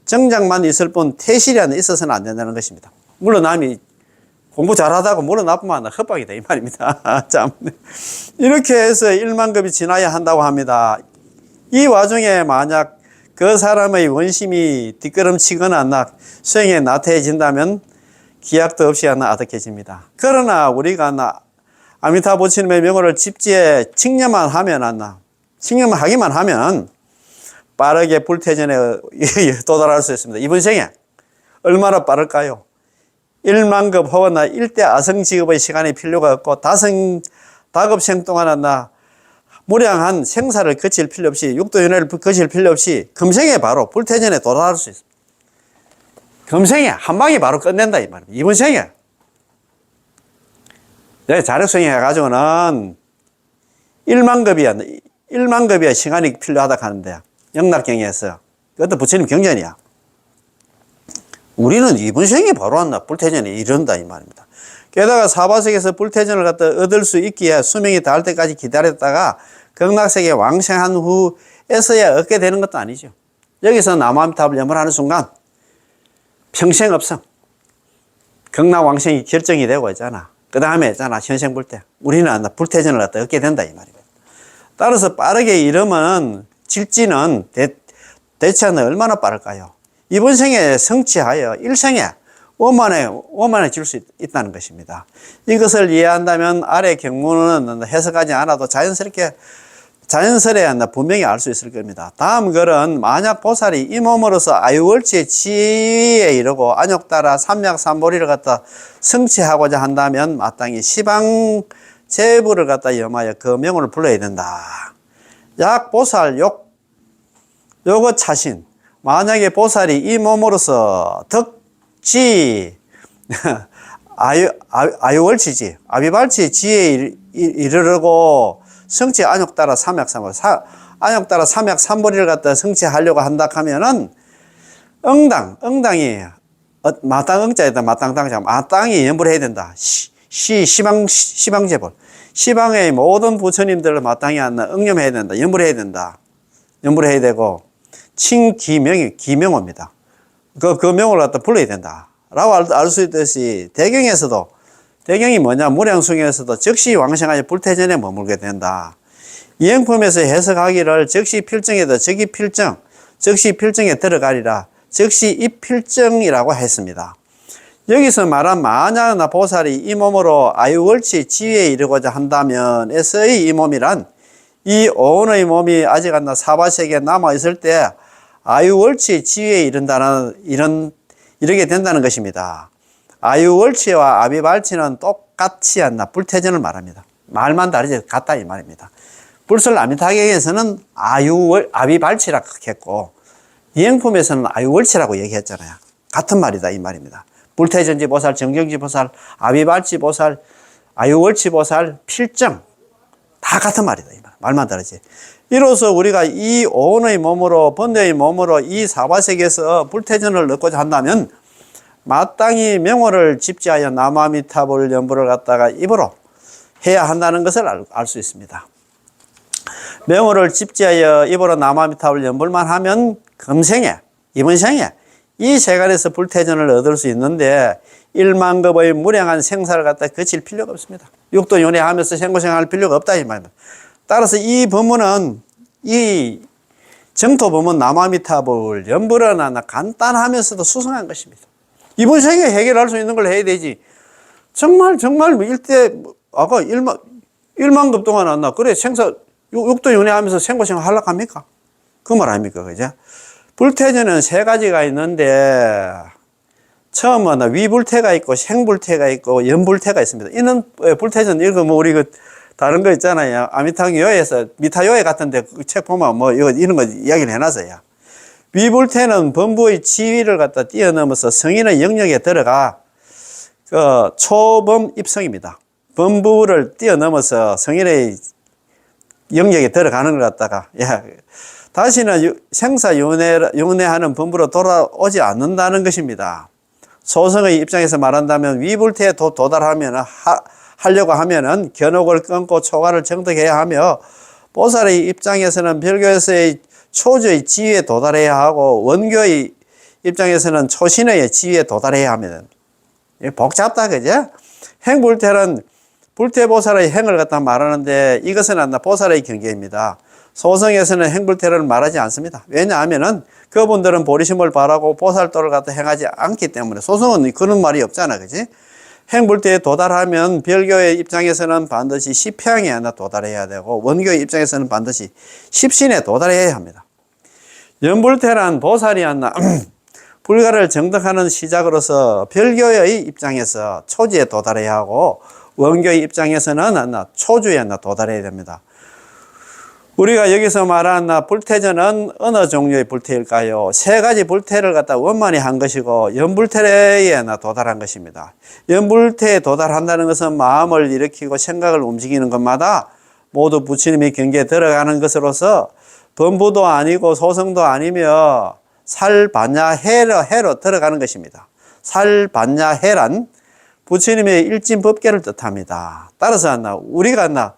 정장만 있을 뿐 퇴실이 하나 있어서는 안 된다는 것입니다. 물러남이 공부 잘하다가 물러나쁘면 헛박이다 이 말입니다. 참, 이렇게 해서 1만급이 지나야 한다고 합니다. 이 와중에 만약 그 사람의 원심이 뒷걸음치거나 수행에 나태해진다면 기약도 없이 하나 아득해집니다. 그러나 우리가 아미타 부처님의 명호를 집지에 칭념만 하기만 하면 빠르게 불퇴전에 도달할 수 있습니다. 이번 생에 얼마나 빠를까요? 1만급 혹은 1대 아성직업의 시간이 필요가 없고 다급생 동안 무량한 생사를 거칠 필요 없이 육도윤회를 거칠 필요 없이 금생에 바로 불퇴전에 도달할 수 있습니다. 금생에 한 방에 바로 끝낸다 이 말입니다. 이번 생에 자력수행 해가지고는 1만급이야 시간이 필요하다 하는데 영락경에서 그것도 부처님 경전이야. 우리는 이번 생에 바로 불퇴전에 이른다 이 말입니다. 게다가 사바sek에서 불퇴전을 얻을 수 있기에 수명이 닿을 때까지 기다렸다가 극락세계에 왕생한 후에서야 얻게 되는 것도 아니죠. 여기서 남아미탑을 염불하는 순간 평생 없음, 극락왕생이 결정이 되고 있잖아. 그 다음에 있잖아 현생불퇴. 우리는 불퇴전을 얻게 된다 이 말입니다. 따라서 빠르게 이르면 질지는 대체는 얼마나 빠를까요? 이번 생에 성취하여 일생에 원만해질 수 있다는 것입니다. 이것을 이해한다면 아래 경문은 해석하지 않아도 자연스레 분명히 알 수 있을 겁니다. 다음 글은 만약 보살이 이 몸으로서 아유월치의 지위에 이르고 안욕따라 삼약삼보리를 성취하고자 한다면 마땅히 시방 제부를 염하여 그 명을 불러야 된다. 약 보살 요거 차신. 만약에 보살이 이 몸으로서 덕지 아유월치지 아비발치 지에 이르려고 성취 안욕따라 삼약삼보리 안욕따라 삼약삼보리를 성취하려고 한다 하면은 응당이 마땅응자에다 마땅당자 마땅히 염불 해야 된다. 시방제불 시방의 모든 부처님들을 마땅히 응념해야 된다. 염불해야 된다. 염불해야 되고 기명호입니다. 그 명을 불러야 된다. 라고 알 수 있듯이 대경이 뭐냐? 무량숭에서도 즉시 왕생하여 불퇴전에 머물게 된다. 이행품에서 해석하기를 즉시 필정에도 즉시 필정에 들어가리라. 즉시 입필정이라고 했습니다. 여기서 말한 만약 보살이 이 몸으로 아유월치 지위에 이르고자 한다면 에서의 이 몸이란 이 오온의 몸이 아직 사바세계에 남아있을 때 아유월치 지위에 이르게 된다는 것입니다. 아유월치와 아비발치는 똑같이 불퇴전을 말합니다. 말만 다르지 같다 이 말입니다. 불설 아미타경에서는 아비발치라고 했고 이행품에서는 아유월치라고 얘기했잖아요. 같은 말이다 이 말입니다. 불퇴전지 보살, 정경지 보살, 아비발치 보살, 아유월치 보살, 필정 다 같은 말이다 이 말. 말만 다르지. 이로써 우리가 이 오온의 몸으로 번뇌의 몸으로 이 사바세계에서 불퇴전을 얻고자 한다면 마땅히 명호를 집지하여 남아미타불 연불을 입으로 해야 한다는 것을 알 수 있습니다. 명호를 집지하여 입으로 남아미타불 연불만 하면 금생에 이번 생에 이 세간에서 불퇴전을 얻을 수 있는데 1만급의 무량한 생사를 거칠 필요가 없습니다. 육도 윤회하면서 생고생할 필요가 없다 이 말입니다. 따라서 이 법문은 이 정토 법문 남아미타불 연불은 간단하면서도 수승한 것입니다. 이번 생에 해결할 수 있는 걸 해야 되지. 정말 아까 1만급 동안 그래 육도 윤회하면서 생고생 하려고 합니까? 그 말 아닙니까? 그죠? 불퇴전은 세 가지가 있는데 처음은 위불퇴가 있고 생불퇴가 있고 연불퇴가 있습니다. 이는 불퇴전 이거 우리 다른 거 있잖아요. 아미타요에서 미타요에 같은데 그 책 보면 이런 거 이야기를 해놨어요. 위불퇴는 범부의 지위를 뛰어넘어서 성인의 영역에 들어가 초범 입성입니다. 범부를 뛰어넘어서 성인의 영역에 들어가는 것 다시는 생사윤회하는 범부로 돌아오지 않는다는 것입니다. 소성의 입장에서 말한다면 위불퇴에 도달하면 하려고 하면은 견옥을 끊고 초가를 정득해야 하며, 보살의 입장에서는 별교에서의 초주의 지위에 도달해야 하고, 원교의 입장에서는 초신의 지위에 도달해야 하면, 복잡다, 그죠? 행불태는 불태보살의 행을 갖다 말하는데, 이것은 보살의 경계입니다. 소성에서는 행불태를 말하지 않습니다. 왜냐하면은 그분들은 보리심을 바라고 보살도를 갖다 행하지 않기 때문에, 소성은 그런 말이 없잖아, 그지? 행불태에 도달하면 별교의 입장에서는 반드시 시평에 도달해야 되고, 원교의 입장에서는 반드시 십신에 도달해야 합니다. 연불태란 보살이 불가를 정득하는 시작으로서 별교의 입장에서 초지에 도달해야 하고, 원교의 입장에서는 초주에 도달해야 됩니다. 우리가 여기서 말한 불태전은 어느 종류의 불태일까요? 세 가지 불태를 갖다 원만히 한 것이고, 연불태에 도달한 것입니다. 연불태에 도달한다는 것은 마음을 일으키고 생각을 움직이는 것마다 모두 부처님의 경계에 들어가는 것으로서, 범부도 아니고 소성도 아니며 살반야해로 들어가는 것입니다. 살반야해란 부처님의 일진법계를 뜻합니다. 따라서 우리가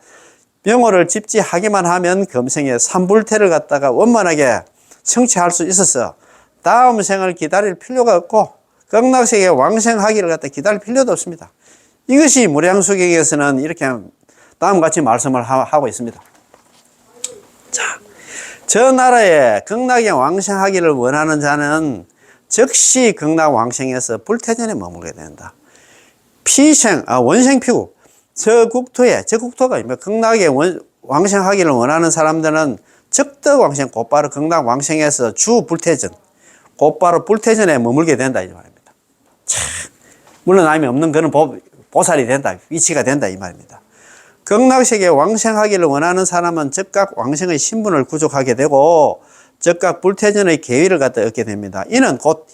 명호를 집지하기만 하면 금생에 삼불태를 갖다가 원만하게 성취할 수 있어서 다음 생을 기다릴 필요가 없고, 극락세계 왕생하기를 갖다 기다릴 필요도 없습니다. 이것이 무량수경에서는 이렇게 다음과 같이 말씀을 하고 있습니다. 자, 저 나라에 극락에 왕생하기를 원하는 자는 즉시 극락 왕생에서 불태전에 머물게 된다. 원생피구. 저 국토가 극락에 왕생하기를 원하는 사람들은 적덕 왕생, 곧바로 극락 왕생에서 주 불태전, 곧바로 불태전에 머물게 된다, 이 말입니다. 참, 물론 남이 없는 그런 보살이 된다, 위치가 된다, 이 말입니다. 극락세계에 왕생하기를 원하는 사람은 즉각 왕생의 신분을 구족하게 되고, 즉각 불태전의 계위를 갖다 얻게 됩니다. 이는 곧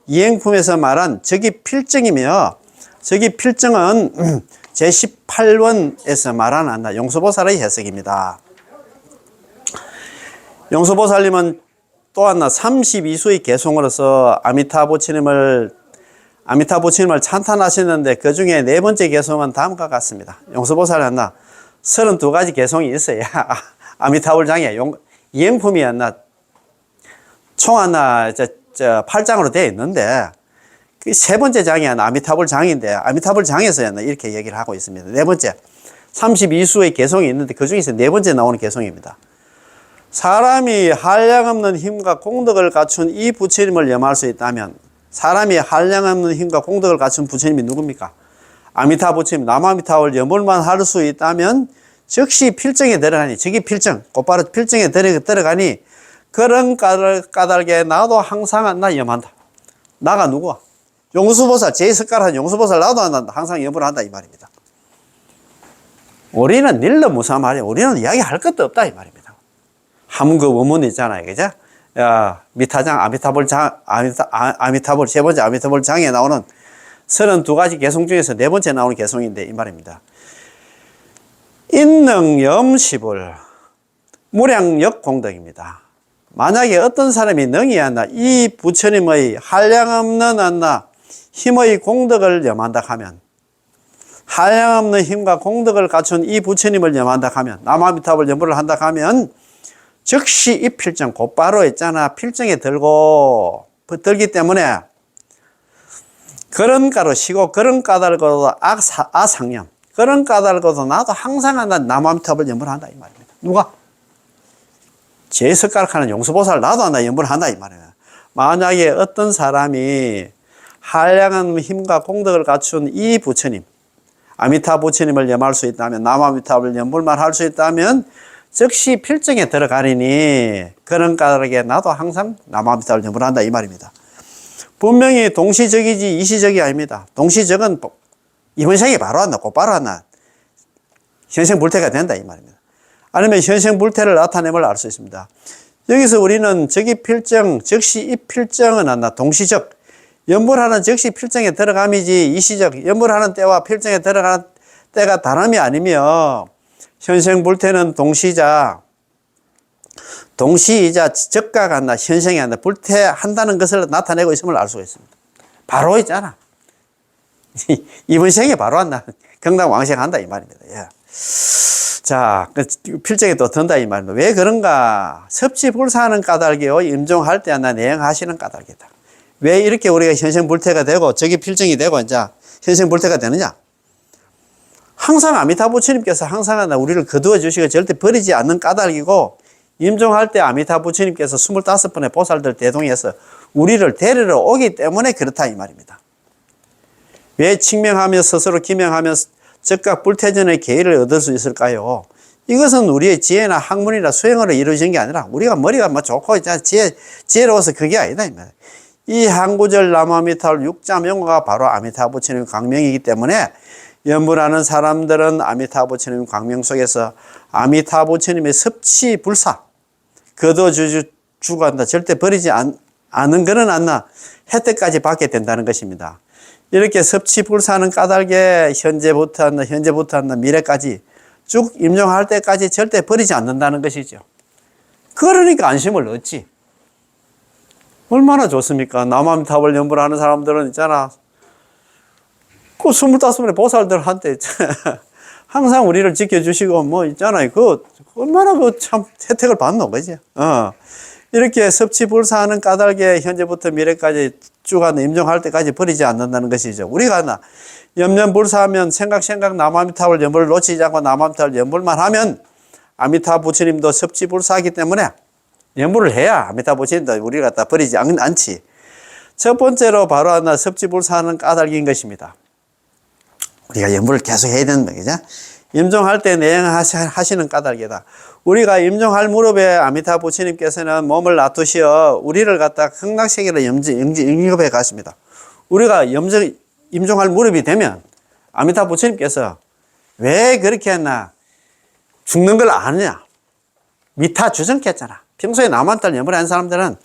이행품에서 말한 적입필정이며, 적입필정은 제18원에서 말하는 용수보살의 해석입니다. 용수보살님은 또한 32수의 개송으로서 아미타부처님을 찬탄하시는데, 그 중에 네 번째 개송은 다음과 같습니다. 용수보살은 32가지 개송이 있어야 아미타불 장에 이행품이 총 8장으로 되어 있는데, 그 세 번째 장이 아미타불 장인데, 아미타불 장에서 이렇게 얘기를 하고 있습니다. 네 번째, 32수의 개송이 있는데 그 중에서 네 번째 나오는 개송입니다. 사람이 한량없는 힘과 공덕을 갖춘 이 부처님을 염할 수 있다면, 사람이 한량없는 힘과 공덕을 갖춘 부처님이 누굽니까? 아미타 부처님, 남아미타를 염을만 할 수 있다면 즉시 필정에 들어가니, 즉이 필정, 곧바로 필정에 들어가니, 그런 까닭에 나도 항상 염한다. 나가 누구야? 용수보살, 제 석가란 용수보살, 나도 항상 염을 한다, 이 말입니다. 우리는 닐러 무사 말이야. 우리는 이야기할 것도 없다, 이 말입니다. 함그 원문 있잖아요, 그죠? 미타장, 아미타불, 세 번째 아미타불 장에 나오는 32가지 개송 중에서 네 번째 나오는 개송인데, 이 말입니다. 인능염십을 무량역 공덕입니다. 만약에 어떤 사람이 능히 이 부처님의 한량없는 힘의 공덕을 염한다 하면, 한량없는 힘과 공덕을 갖춘 이 부처님을 염한다 하면, 남아미타불 염불을 한다 하면, 즉시 이 필정, 곧바로 있잖아, 필정에 들기 때문에, 그런 가로 쉬고, 그런 까닭으로도 아상념, 그런 까닭으로도 나도 항상 남아미타불 염불을 한다, 이 말입니다. 누가? 제석가락하는 용수보살, 나도 염불을 한다, 이 말이에요. 만약에 어떤 사람이 한량한 힘과 공덕을 갖춘 이 부처님, 아미타 부처님을 염할 수 있다면, 남아미타불 염불만 할 수 있다면 즉시 필정에 들어가리니, 그런 까닭에 나도 항상 남아미타불 염불을 한다, 이 말입니다. 분명히 동시적이지 이시적이 아닙니다. 동시적은 이번 생에 바로 한다, 곧바로 한다, 현생불태가 된다, 이 말입니다. 아니면 현생불태를 나타냄을 알 수 있습니다. 여기서 우리는 적이필정, 즉시 이 필정은 동시적, 염불하는 즉시 필정에 들어감이지 이시적, 염불하는 때와 필정에 들어가는 때가 다름이 아니며, 현생불태는 동시이자 적가가 현생이 불태한다는 것을 나타내고 있음을 알 수가 있습니다. 바로 있잖아. 이번 생에 바로 한다. 경락왕생한다 이 말입니다. 예. 자, 필정에 또 든다 이 말입니다. 왜 그런가? 섭지불사하는 까닭이요, 임종할 때나 내행하시는 까닭이다. 왜 이렇게 우리가 현생불태가 되고 저기 필정이 되고 이제 현생불태가 되느냐? 항상 아미타 부처님께서 항상 우리를 거두어 주시고 절대 버리지 않는 까닭이고, 임종할 때 아미타 부처님께서 25번의 보살들 대동해서 우리를 데리러 오기 때문에 그렇다 이 말입니다. 왜 칙명하며 스스로 기명하며 즉각 불태전의 계의를 얻을 수 있을까요? 이것은 우리의 지혜나 학문이나 수행으로 이루어진 게 아니라 우리가 머리가 뭐 좋고 지혜로워서 그게 아니다 이 말이에요. 이 한구절 남아미타불 육자명호가 바로 아미타 부처님 광명이기 때문에 연불하는 사람들은 아미타 부처님 광명 속에서 아미타 부처님의 섭치불사 거둬주고 한다. 절대 버리지 않은 거는 않나 혜택까지 받게 된다는 것입니다. 이렇게 섭치불사는 까닭에 현재부터 한다, 미래까지 쭉 임종할 때까지 절대 버리지 않는다는 것이죠. 그러니까 안심을 얻지. 얼마나 좋습니까? 남아미타불 연불하는 사람들은 있잖아. 그 25번의 보살들한테 항상 우리를 지켜주시고 뭐 있잖아요. 그 얼마나 그 참 혜택을 받노, 그지? 이렇게 섭치불사하는 까닭에 현재부터 미래까지 쭉 임종할 때까지 버리지 않는다는 것이죠. 우리가 염려불사하면 생각 남아미타불 연불을 놓치지 않고 남아미타불 연불만 하면 아미타 부처님도 섭치불사하기 때문에 연불을 해야 아미타 부처님도 우리가 갖다 버리지 않지. 첫 번째로 바로 하나 섭치불사하는 까닭인 것입니다. 우리가 연불을 계속 해야 되는 거죠. 임종할 때 내행하시는 까닭이다. 우리가 임종할 무렵에 아미타 부처님께서는 몸을 놔두시어 우리를 갖다 극락세계로 영접해 가십니다. 우리가 임종할 무렵이 되면 아미타 부처님께서 왜 그렇게 했나? 죽는 걸 아느냐? 미타 주정했잖아. 평소에 남한딸 연불하는 사람들은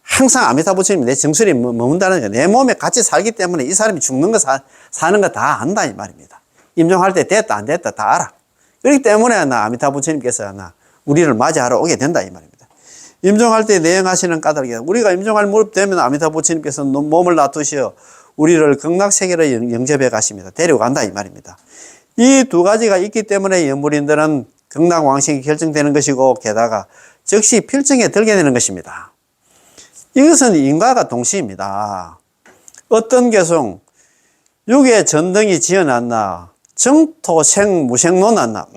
항상 아미타 부처님 내 정수리 머문다는 거, 내 몸에 같이 살기 때문에 이 사람이 죽는 거 사는 거 다 안다 이 말입니다. 임종할 때 됐다 안 됐다 다 알아. 그렇기 때문에 아미타 부처님께서 우리를 맞이하러 오게 된다 이 말입니다. 임종할 때 내행하시는 까닭이다. 우리가 임종할 무렵 되면 아미타 부처님께서 몸을 놔두시어 우리를 극락세계로 영접해 가십니다. 데려간다 이 말입니다. 이 두 가지가 있기 때문에 연불인들은 극락왕생이 결정되는 것이고 게다가 즉시 필정에 들게 되는 것입니다. 이것은 인과가 동시입니다. 어떤 개송 육에 전등이 지어놨나 정토생 무생론났나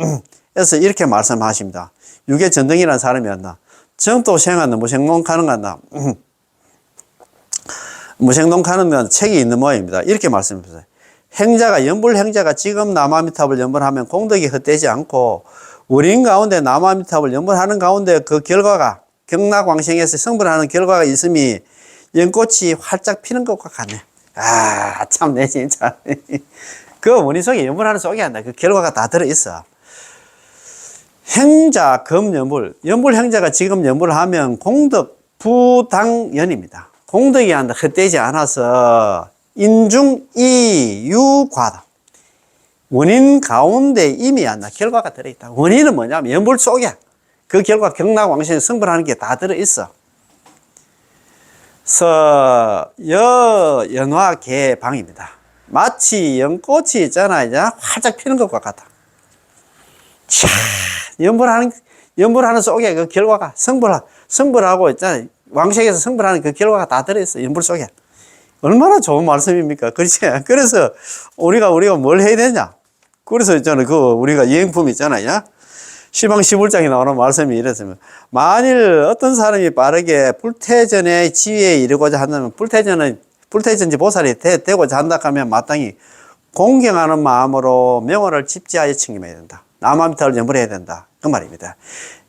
그래서 이렇게 말씀하십니다. 육에 전등이라는 사람이었나 정토생하나 무생론 가능하나 무생론 가는 책이 있는 모양입니다. 이렇게 말씀합니다. 행자가 연불행자가 지금 남아미타불 연불하면 공덕이 헛되지 않고 우린 가운데 남아미타불 연불하는 가운데 그 결과가 경락왕생에서 성불하는 결과가 있음이 연꽃이 활짝 피는 것과 같네. 아, 참내 진짜. 그 원인 속에 연불하는 속에 한다. 그 결과가 다 들어있어. 행자 금연불, 연불행자가 지금 연불을 하면 공덕 부당연입니다. 공덕이 한다 헛되지 않아서 인중이유과다. 원인 가운데 이미 한다 결과가 들어있다. 원인은 뭐냐면 연불 속에 그 결과 경락왕생에 성불하는 게 다 들어있어. 연화개방입니다. 마치 연꽃이 있잖아, 이제 활짝 피는 것과 같아. 차, 연불하는 속에 그 결과가 성불하고 있잖아. 왕생에서 성불하는 그 결과가 다 들어있어. 연불 속에. 얼마나 좋은 말씀입니까? 그렇지? 그래서 우리가 뭘 해야 되냐? 그래서 있잖아, 우리가 이행품 있잖아요. 시방 11장에 나오는 말씀이 이랬으면, 만일 어떤 사람이 빠르게 불태전의 지위에 이르고자 한다면, 불태전지 보살이 되고자 한다 하면 마땅히 공경하는 마음으로 명호를 집지하여 챙김해야 된다. 남아미타를 연불해야 된다. 그 말입니다.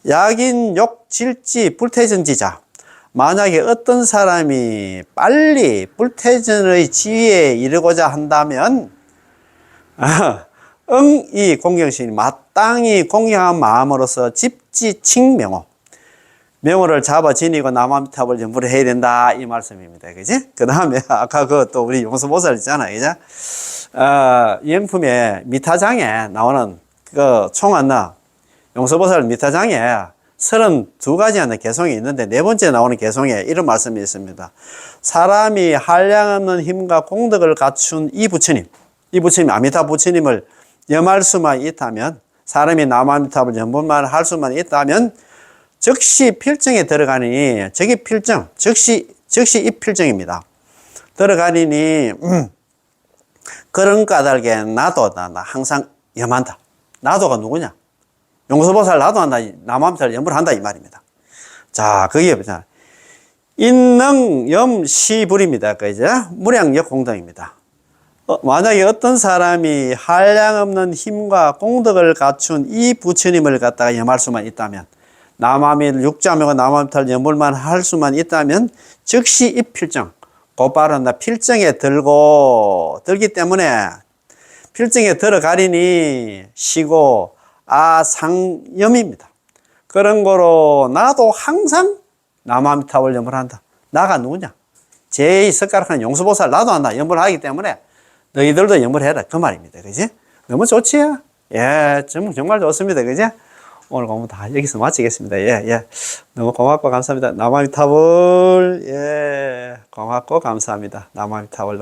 약인 욕질지 불태전지자. 만약에 어떤 사람이 빨리 불태전의 지위에 이르고자 한다면, 이 공경신이 마땅히 공경한 마음으로서 집지칭명호 명호를 잡아 지니고 남아미타불 연불을 해야 된다 이 말씀입니다. 그지? 그 다음에 아까 또 우리 용서보살 있잖아요. 그죠? 이행품에 미타장에 나오는 총안나 용서보살 미타장에 32가지 하는 개성이 있는데 네 번째 나오는 개성에 이런 말씀이 있습니다. 사람이 한량없는 힘과 공덕을 갖춘 이 부처님, 아미타 부처님을 염할 수만 있다면, 사람이 남아미타불 염불만 할 수만 있다면 즉시 필정에 들어가니, 저기 필정, 즉시 이 필정입니다. 들어가니 그런 까닭에 나도 나 항상 염한다. 나도가 누구냐? 용서보살 나도 한다. 남아미타불 염불 한다 이 말입니다. 자, 그게 뭐냐? 인능 염시불입니다. 그죠? 무량역 공덕입니다. 만약에 어떤 사람이 한량없는 힘과 공덕을 갖춘 이 부처님을 갖다가 염할 수만 있다면, 남아미를 육자명과 남아미탈 염불만 할 수만 있다면 즉시 이 필정, 곧바로 나 필정에 들기 때문에 필정에 들어가리니 쉬고 아상염입니다. 그런 거로 나도 항상 남아미타불 염불한다. 나가 누구냐? 제2 석가락하는 용서보살 나도 한다. 염불하기 때문에 너희들도 염불해라. 그 말입니다. 그지? 너무 좋지? 예, 정말 좋습니다. 그지? 오늘 공부 다 여기서 마치겠습니다. 예, 예. 너무 고맙고 감사합니다. 남아미타불. 예, 고맙고 감사합니다. 남아미타불.